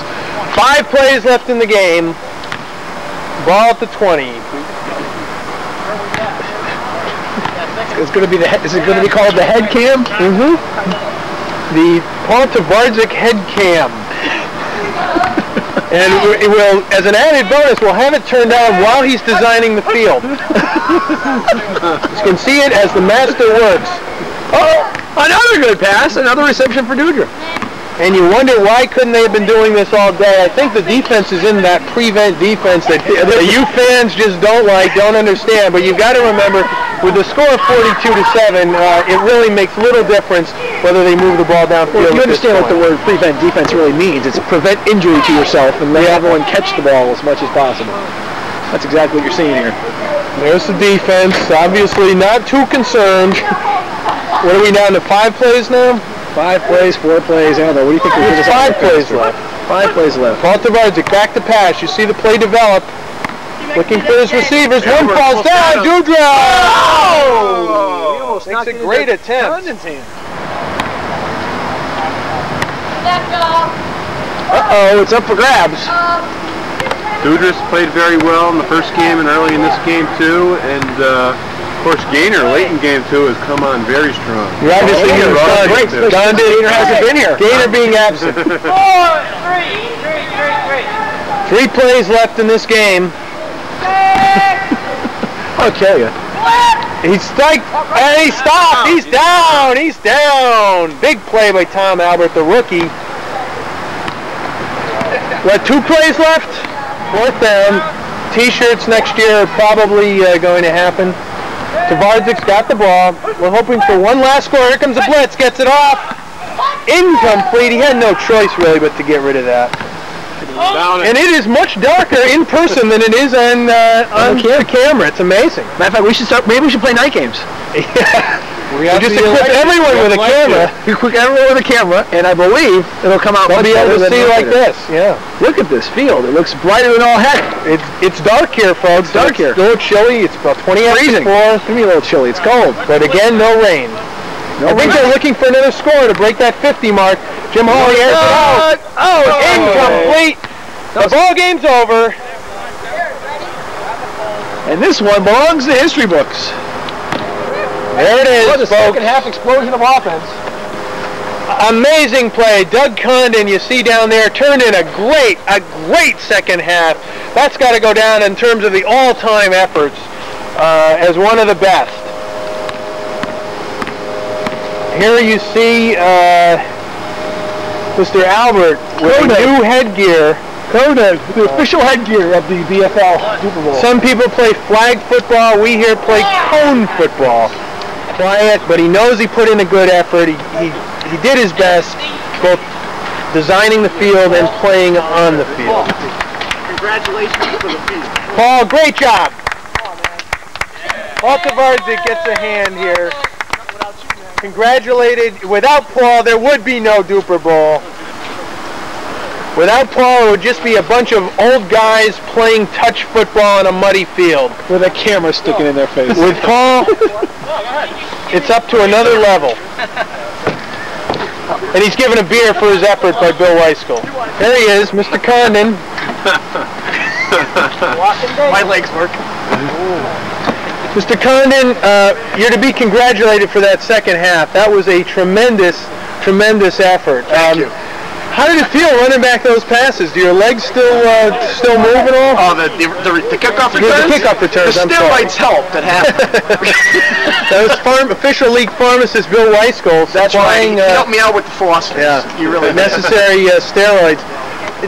Speaker 1: 5 plays left in the game. Ball at the 20.
Speaker 4: It's going to be is it going to be called the head cam?
Speaker 1: Mm-hmm. The Paul Tvardzik head cam. And it will, as an added bonus, we'll have it turned on while he's designing the field. You can see it as the master works.
Speaker 4: Oh, another good pass, another reception for Dudra.
Speaker 1: And you wonder why couldn't they have been doing this all day? I think the defense is in that prevent defense that you fans just don't understand. But you've got to remember, with the score of 42-7, it really makes little difference whether they move the ball downfield.
Speaker 4: Well, you understand what the word prevent defense really means. It's prevent injury to yourself and let everyone catch the ball as much as possible. That's exactly what you're seeing here.
Speaker 1: There's the defense, obviously not too concerned. What are we down to, 5 plays now?
Speaker 4: 5 plays, 4 plays, I don't know. What do you think we're going to
Speaker 1: 5 plays left.
Speaker 4: 5 plays left.
Speaker 1: Paul Tvardzik back to pass. You see the play develop. Looking for his receivers. One falls down. Dudra! Oh! Makes a great attempt.
Speaker 4: Uh-oh, it's up for grabs.
Speaker 5: Dudra's played very well in the first game and early in this game too, and of course Gaynor late in game 2 has come on very strong.
Speaker 1: You're obviously Condon hasn't been here. Gaynor being absent. 3 plays left in this game.
Speaker 4: I'll tell you.
Speaker 1: He's strike, and he stopped. He's down. He's down. Big play by Tom Albert, the rookie. What, 2 plays left? 4th down. T-shirts next year are probably going to happen. Tvardzik got the ball. We're hoping for one last score. Here comes the blitz. Gets it off. Incomplete. He had no choice really but to get rid of that. And it is much darker in person than it is on camera. It's amazing.
Speaker 4: Matter of fact, maybe we should play night games.
Speaker 1: Yeah. We just equip everyone with a camera.
Speaker 4: We equip everyone with a camera, and I believe it'll come out
Speaker 1: much better to see like this. Yeah.
Speaker 4: Look at this field. It looks brighter than all heck.
Speaker 1: It's dark here, folks.
Speaker 4: It's dark here.
Speaker 1: It's a little chilly. It's about 20
Speaker 4: freezing. It's gonna be a little chilly. It's cold.
Speaker 1: But again, no rain. I think they're looking for another score to break that 50 mark. Jim Hawley airs it out. Oh, it's incomplete. The ball game's over.
Speaker 4: And this one belongs to history books.
Speaker 1: There it is,
Speaker 4: the second half explosion of offense.
Speaker 1: Amazing play. Doug Condon, you see down there, turned in a great second half. That's got to go down in terms of the all-time efforts as one of the best. Here you see Mr. Albert with a new headgear.
Speaker 4: Condon, the official headgear of the BFL Dupor Bowl.
Speaker 1: Some people play flag football. We here play cone football. Quiet, but he knows he put in a good effort. He did his best, both designing the field and playing on the field.
Speaker 6: Congratulations for the field.
Speaker 1: Paul, great job. Paul Tvardzik gets a hand here. Congratulated. Without Paul, there would be no Dupor Bowl. Without Paul, it would just be a bunch of old guys playing touch football on a muddy field.
Speaker 4: With a camera sticking in their face.
Speaker 1: With Paul, it's up to another level. And he's given a beer for his effort by Bill Wyskiel. There he is, Mr. Condon.
Speaker 6: My legs work.
Speaker 1: Mr. Condon, you're to be congratulated for that second half. That was a tremendous effort.
Speaker 6: Thank you.
Speaker 1: How did it feel running back those passes? Do your legs still move at all?
Speaker 6: Oh, the kickoff returns?
Speaker 1: The kickoff returns,
Speaker 6: The steroids helped at half.
Speaker 1: That was official league pharmacist Bill Wyskiel.
Speaker 6: That's right. He helped me out with the philosophy.
Speaker 1: Yeah.
Speaker 6: You really
Speaker 1: necessary steroids.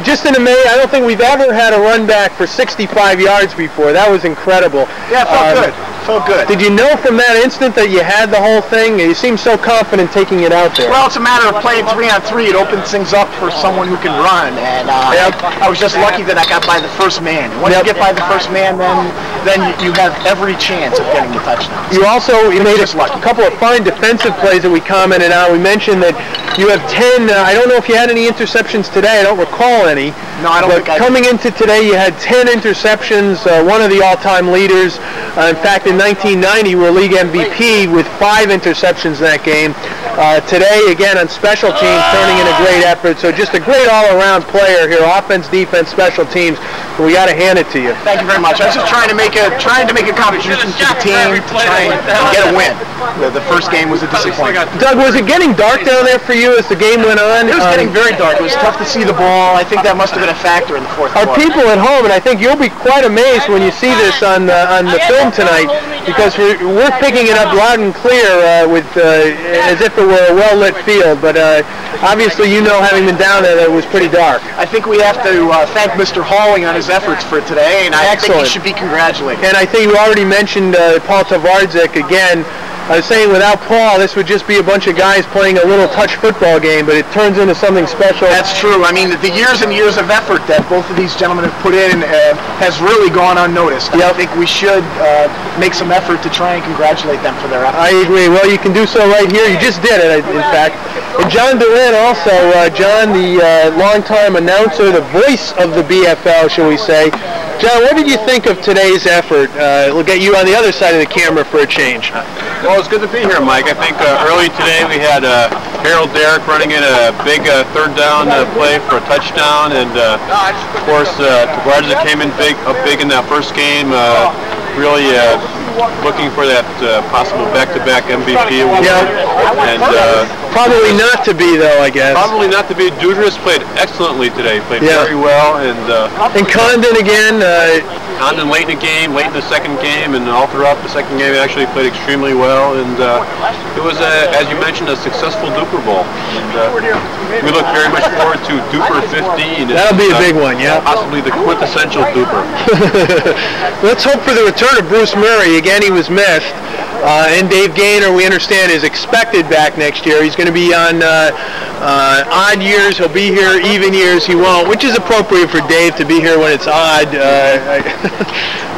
Speaker 1: Just in a minute, I don't think we've ever had a run back for 65 yards before. That was incredible.
Speaker 6: Yeah, it felt good. Felt good.
Speaker 1: Did you know from that instant that you had the whole thing? You seem so confident taking it out there.
Speaker 6: Well, it's a matter of playing 3-on-3. It opens things up for someone who can run, and I was just lucky that I got by the first man. Once you get by the first man, then you have every chance of getting the touchdown.
Speaker 1: You made a couple of fine defensive plays that we commented on. We mentioned that you have 10. I don't know if you had any interceptions today. I don't recall any.
Speaker 6: No, I don't think I did.
Speaker 1: Coming into today, you had 10 interceptions, one of the all-time leaders. In fact, in 1990, you were league MVP with 5 interceptions in that game. Today, again, on special teams, turning in a great effort. So just a great all-around player here, offense, defense, special teams. We got to hand it to you.
Speaker 6: Thank you very much. I was just trying to make a contribution to the team to try and get a win. The first game was a disappointment.
Speaker 1: Doug, was it getting dark down there for you as the game went on?
Speaker 6: It was getting very dark. It was tough to see the ball. I think that must have been a factor in the fourth quarter.
Speaker 1: Our people at home, and I think you'll be quite amazed when you see this on the film tonight, because we're picking it up loud and clear as if it were a well-lit field. But obviously, you know, having been down there, that it was pretty dark.
Speaker 6: I think we have to thank Mr. Hawley on his efforts for today, and I think he should be congratulated.
Speaker 1: And I think you already mentioned Paul Tvardzik again. I was saying without Paul, this would just be a bunch of guys playing a little touch football game, but it turns into something special.
Speaker 6: That's true. I mean, the years and years of effort that both of these gentlemen have put in has really gone unnoticed. I think we should make some effort to try and congratulate them for their effort.
Speaker 1: I agree. Well, you can do so right here. You just did it, in fact. And John DaRin also, John, the longtime announcer, the voice of the BFL, shall we say. John, what did you think of today's effort? We'll get you on the other side of the camera for a change.
Speaker 5: Well, it's good to be here, Mike. I think early today we had Harold Darak running in a big third down play for a touchdown, and of course Tvardzik came in big in that first game, really looking for that possible back-to-back MVP award. And
Speaker 1: probably not to be, though, I guess.
Speaker 5: Probably not to be. Dudra's played excellently today. Played very well, and
Speaker 1: Condon again.
Speaker 5: Condon late in the game, late in the second game, and all throughout the second game actually played extremely well. And it was, as you mentioned, a successful Dupor Bowl. And we look very much forward to Dupor 15.
Speaker 1: That'll be a big one, yeah.
Speaker 5: Possibly the quintessential Dupor.
Speaker 1: Let's hope for the return of Bruce Murray. Again, he was missed. And Dave Gaynor, we understand, is expected back next year. He's going to be on odd years. He'll be here. Even years, he won't, which is appropriate for Dave to be here when it's odd.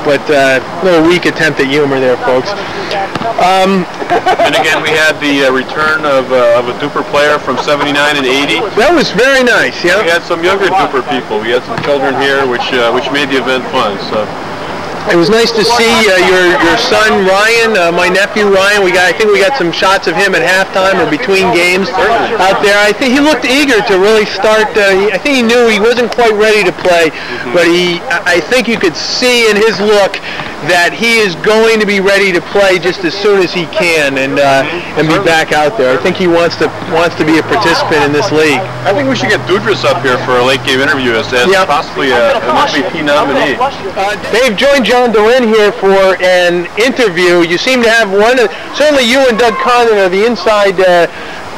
Speaker 1: But a little weak attempt at humor there, folks.
Speaker 5: And again, we had the return of a Dupor player from '79 and '80.
Speaker 1: That was very nice, yeah.
Speaker 5: We had some younger Dupor people. We had some children here, which made the event fun. So.
Speaker 1: It was nice to see your son Ryan, my nephew Ryan. I think we got some shots of him at halftime or between games out there. I think he looked eager to really start. I think he knew he wasn't quite ready to play, but I think you could see in his look that he is going to be ready to play just as soon as he can and be back out there. I think he wants to be a participant in this league.
Speaker 5: I think we should get Dudra up here for a late game interview as possibly an MVP nominee.
Speaker 1: They've joined John DaRin here for an interview. You seem to have certainly you and Doug Condon are the inside.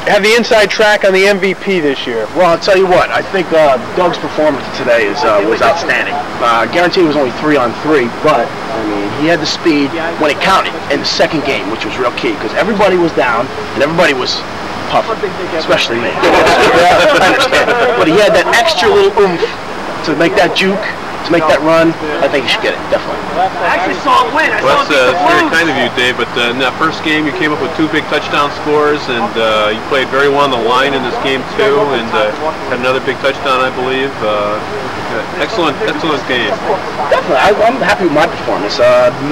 Speaker 1: Have the inside track on the MVP this year.
Speaker 6: Well, I'll tell you what. I think Doug's performance today was outstanding. I guarantee it was only 3-on-3, but I mean he had the speed when it counted in the second game, which was real key because everybody was down and everybody was puffing, especially me. I understand, but he had that extra little oomph to make that juke. To make that run, I think you should get it, definitely.
Speaker 8: I actually saw him win.
Speaker 5: Well, that's very kind of you, Dave, but in that first game you came up with 2 big touchdown scores, and you played very well on the line in this game too, and had another big touchdown, I believe. Excellent game.
Speaker 6: Definitely, I'm happy with my performance.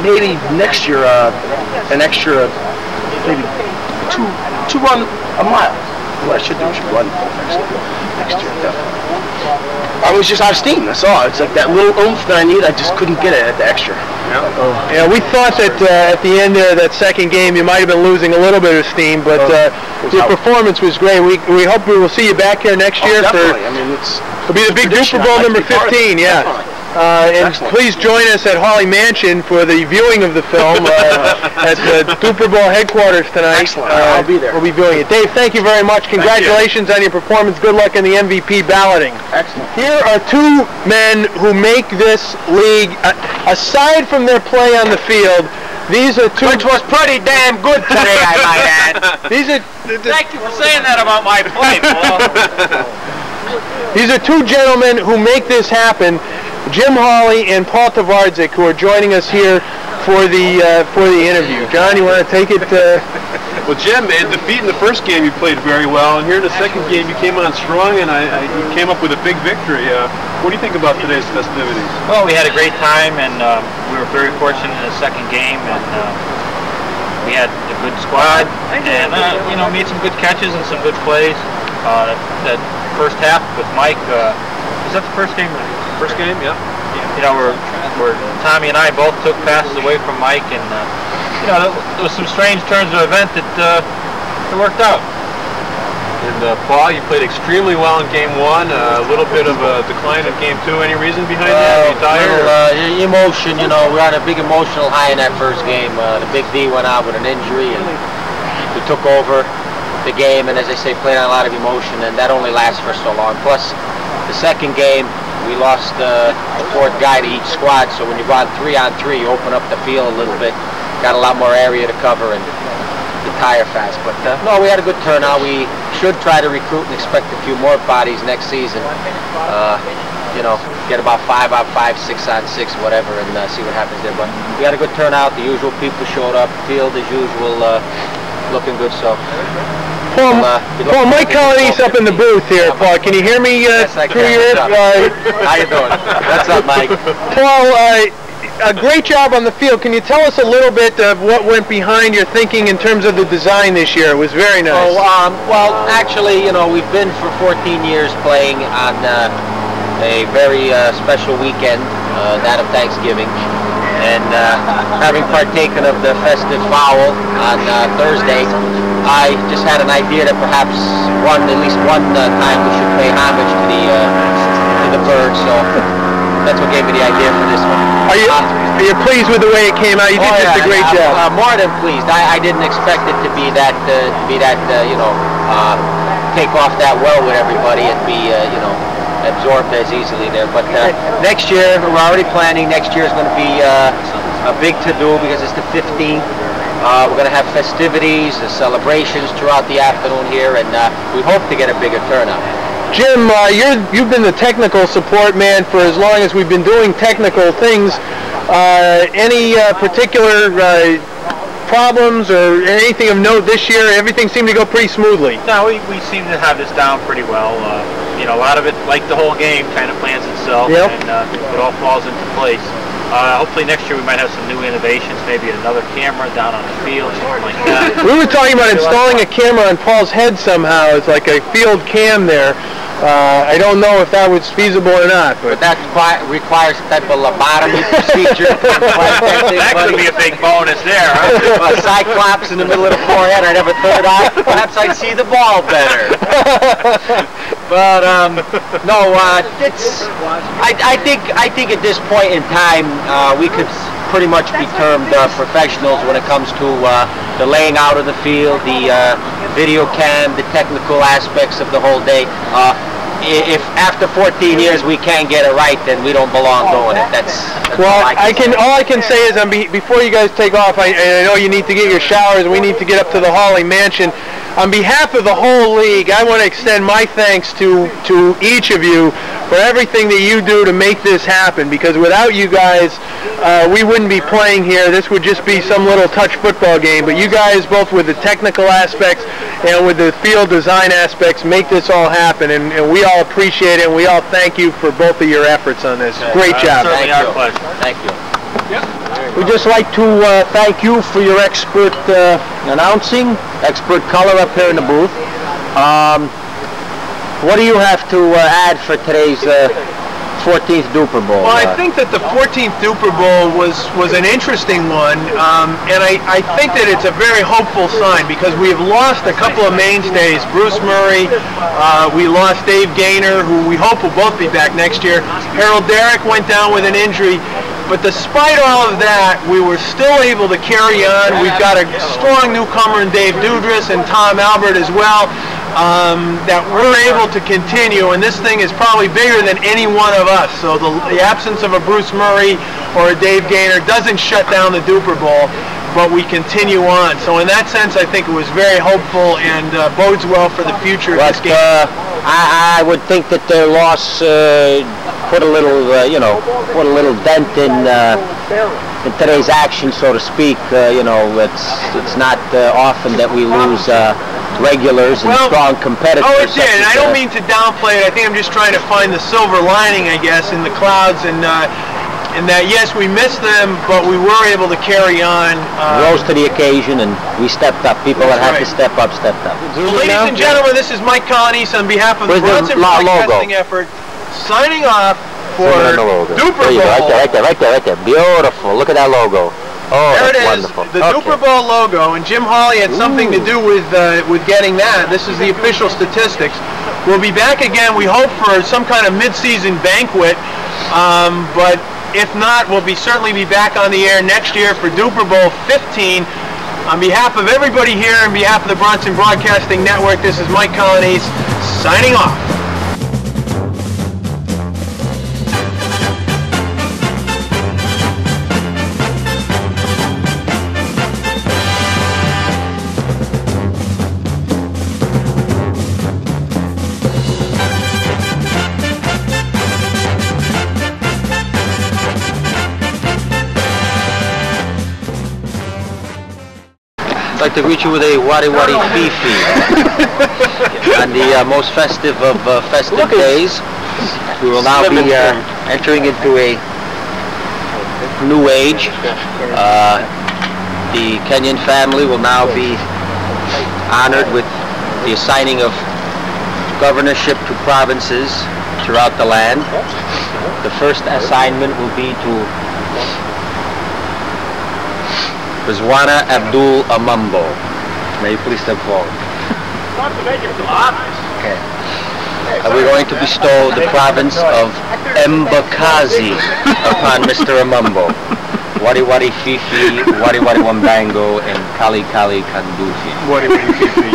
Speaker 6: Maybe next year, an extra, maybe two run a mile. what I should do is run next year, definitely. I was just out of steam, that's all. It's like that little oomph that I need, I just couldn't get it at the extra.
Speaker 1: Yeah, we thought that at the end of that second game you might have been losing a little bit of steam, but your performance was great. We hope we will see you back here next year.
Speaker 6: Definitely. I mean, it'll
Speaker 1: be the big Dupor Bowl number 15, yeah. And please join us at Hawley Mansion for the viewing of the film at the Dupor Bowl headquarters tonight.
Speaker 6: Excellent. I'll be there.
Speaker 1: We'll be viewing it. Dave, thank you very much. Congratulations on your performance. Good luck in the MVP balloting.
Speaker 6: Excellent.
Speaker 1: Here are two men who make this league, aside from their play on the field, these are two...
Speaker 7: Which was pretty damn good today, I might add.
Speaker 1: These are...
Speaker 8: Thank you for saying that about my play, Paul.
Speaker 1: These are two gentlemen who make this happen, Jim Hawley and Paul Tvardzik, who are joining us here for the interview. John, you want to take it?
Speaker 5: Well, Jim, in defeat in the first game, you played very well, and here in the second game, you came on strong, and you came up with a big victory. What do you think about today's festivities?
Speaker 9: Well, we had a great time, and we were very fortunate in the second game, and we had a good squad, and made some good catches and some good plays. That first half with Mike, was that the first game?
Speaker 5: First game, yeah.
Speaker 9: Where Tommy and I both took passes away from Mike, and there was some strange turns of event that it worked out.
Speaker 5: And Paul, you played extremely well in game one. A little bit of a decline in game two. Any reason behind that? Are you tired?
Speaker 7: Emotion. We were on a big emotional high in that first game. The big D went out with an injury, and we took over the game, and as I say, played on a lot of emotion, and that only lasts for so long. Plus, the second game, we lost the fourth guy to each squad, so when you go on 3-on-3, you open up the field a little bit, got a lot more area to cover, and you tire fast. But no, we had a good turnout. We should try to recruit and expect a few more bodies next season. Get about 5-on-5, 6-on-6, whatever, and see what happens there. But we had a good turnout. The usual people showed up. Field, as usual, looking good. So.
Speaker 1: Paul, Mike Colonese up in the booth here. Paul, can you hear me through your...
Speaker 7: How you doing? What's up, Mike?
Speaker 1: Paul, a great job on the field. Can you tell us a little bit of what went behind your thinking in terms of the design this year? It was very nice.
Speaker 7: Well, actually, we've been for 14 years playing on a very special weekend, that of Thanksgiving. And having partaken of the festive fowl on Thursday, I just had an idea that perhaps at least one time we should pay homage to the bird. So that's what gave me the idea for this one.
Speaker 1: Are you pleased with the way it came out? You did just a great job.
Speaker 7: More than pleased. I didn't expect it to be that take off that well with everybody and be absorbed as easily there. But next year, we're already planning. Next year is going to be a big to-do because it's the 15th. We're going to have festivities, celebrations throughout the afternoon here, and we hope to get a bigger turnout.
Speaker 1: Jim, you've been the technical support man for as long as we've been doing technical things. Any particular problems or anything of note this year? Everything seemed to go pretty smoothly.
Speaker 9: No, we seem to have this down pretty well. A lot of it, like the whole game, kind of plans itself, and it all falls into place. Hopefully next year we might have some new innovations, maybe another camera down on the field, something like that.
Speaker 1: We were talking about installing a camera on Paul's head somehow. It's like a field cam there. I don't know if that was feasible or not.
Speaker 7: But that requires a type of lobotomy procedure.
Speaker 9: That could be a big bonus there, huh?
Speaker 7: A cyclops in the middle of the forehead, I'd have a third eye. Perhaps I'd see the ball better. But no, I think at this point in time we could pretty much be termed professionals when it comes to the laying out of the field, the video cam, the technical aspects of the whole day. If after 14 years we can't get it right, then we don't belong doing it. That's
Speaker 1: well, all I can say is before you guys take off, I know you need to get your showers. We need to get up to the Hawley Mansion. On behalf of the whole league, I want to extend my thanks to each of you for everything that you do to make this happen, because without you guys, we wouldn't be playing here. This would just be some little touch football game, but you guys, both with the technical aspects and with the field design aspects, make this all happen, and we all appreciate it, and we all thank you for both of your efforts on this. Great job.
Speaker 9: Certainly our pleasure.
Speaker 7: Thank you.
Speaker 6: We'd just like to thank you for your expert announcing, expert color up here in the booth.
Speaker 7: What do you have to add for today's 14th Dupor Bowl?
Speaker 1: Well, I think that the 14th Dupor Bowl was an interesting one, and I think that it's a very hopeful sign because we have lost a couple of mainstays. Bruce Murray, we lost Dave Gaynor, who we hope will both be back next year. Harold Darak went down with an injury. But despite all of that, we were still able to carry on. We've got a strong newcomer in Dave Dudra and Tom Albert as well, that we're able to continue, and this thing is probably bigger than any one of us. So the absence of a Bruce Murray or a Dave Gaynor doesn't shut down the Dupor Bowl, but we continue on. So in that sense, I think it was very hopeful and bodes well for the future of this game.
Speaker 7: I would think that their loss put a little, put a little dent in today's action, so to speak. It's not often that we lose regulars and strong competitors.
Speaker 1: Oh, it did. And I don't mean to downplay it. I think I'm just trying to find the silver lining, I guess, in the clouds, and that yes, we missed them, but we were able to carry on.
Speaker 7: Rose to the occasion, and we stepped up. People that had to step up, stepped up.
Speaker 1: So, ladies and gentlemen, this is Mike Colonese on behalf of the Brownson Broadcasting Network, signing off for Dupor Bowl.
Speaker 7: Right there. Beautiful. Look at that logo. Oh,
Speaker 1: there it is,
Speaker 7: wonderful.
Speaker 1: The Dupor Bowl logo, and Jim Hawley had something to do with getting that. This is the official statistics. We'll be back again, we hope, for some kind of mid-season banquet, but if not, we'll certainly be back on the air next year for Dupor Bowl 15. On behalf of everybody here, on behalf of the Brownson Broadcasting Network, this is Mike Colonese signing off.
Speaker 7: I'd like to greet you with a Wadi Wadi Fifi on the most festive of festive days. We will now be entering into a new age. The Kenyan family will now be honored with the assigning of governorship to provinces throughout the land. The first assignment will be to Rizwana Abdul Amambo. May you please step forward. Okay. We're going to bestow the province of Mbakazi upon Mr. Amambo. Wadi Wadi Fifi, Wadi Wadi Wambango, and Kali Kali Kandufi.
Speaker 1: Wadi Wadi Fifi.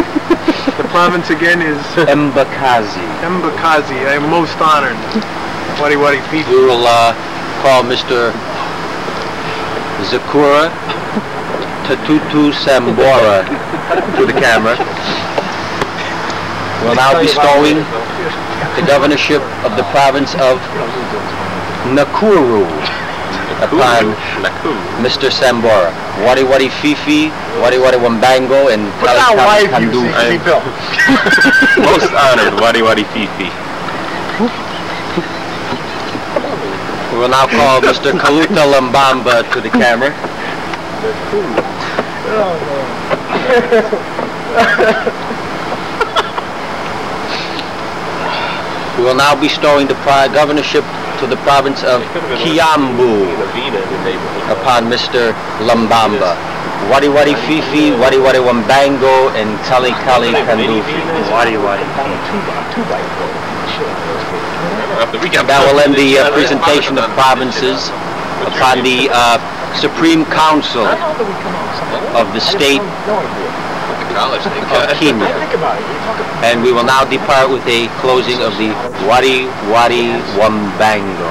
Speaker 1: The province again is
Speaker 7: Mbakazi.
Speaker 1: Mbakazi. I am most honored. Wadi Wadi Fifi.
Speaker 7: We will call Mr. Zakura Tatutu Sambora to the camera. We're now bestowing the governorship of the province of Nakuru upon Mr. Sambora. Wadi Wadi Fifi, Wadi Wadi Wambango, and Kali Kali Kandu.
Speaker 3: Most honored, Wadi Wadi Fifi.
Speaker 7: We will now call Mr. Kaluta Lambamba to the camera. We will now be bestowing the governorship to the province of Kiambu upon Mr. Lambamba. Wadi Wadi Fifi, Wadi Wadi Wambango, and Kali Kali Kandufi. Wadi Wadi That will end the presentation of provinces upon the Supreme Council of the state of Kenya. And we will now depart with a closing of the Wadi Wadi Wambango.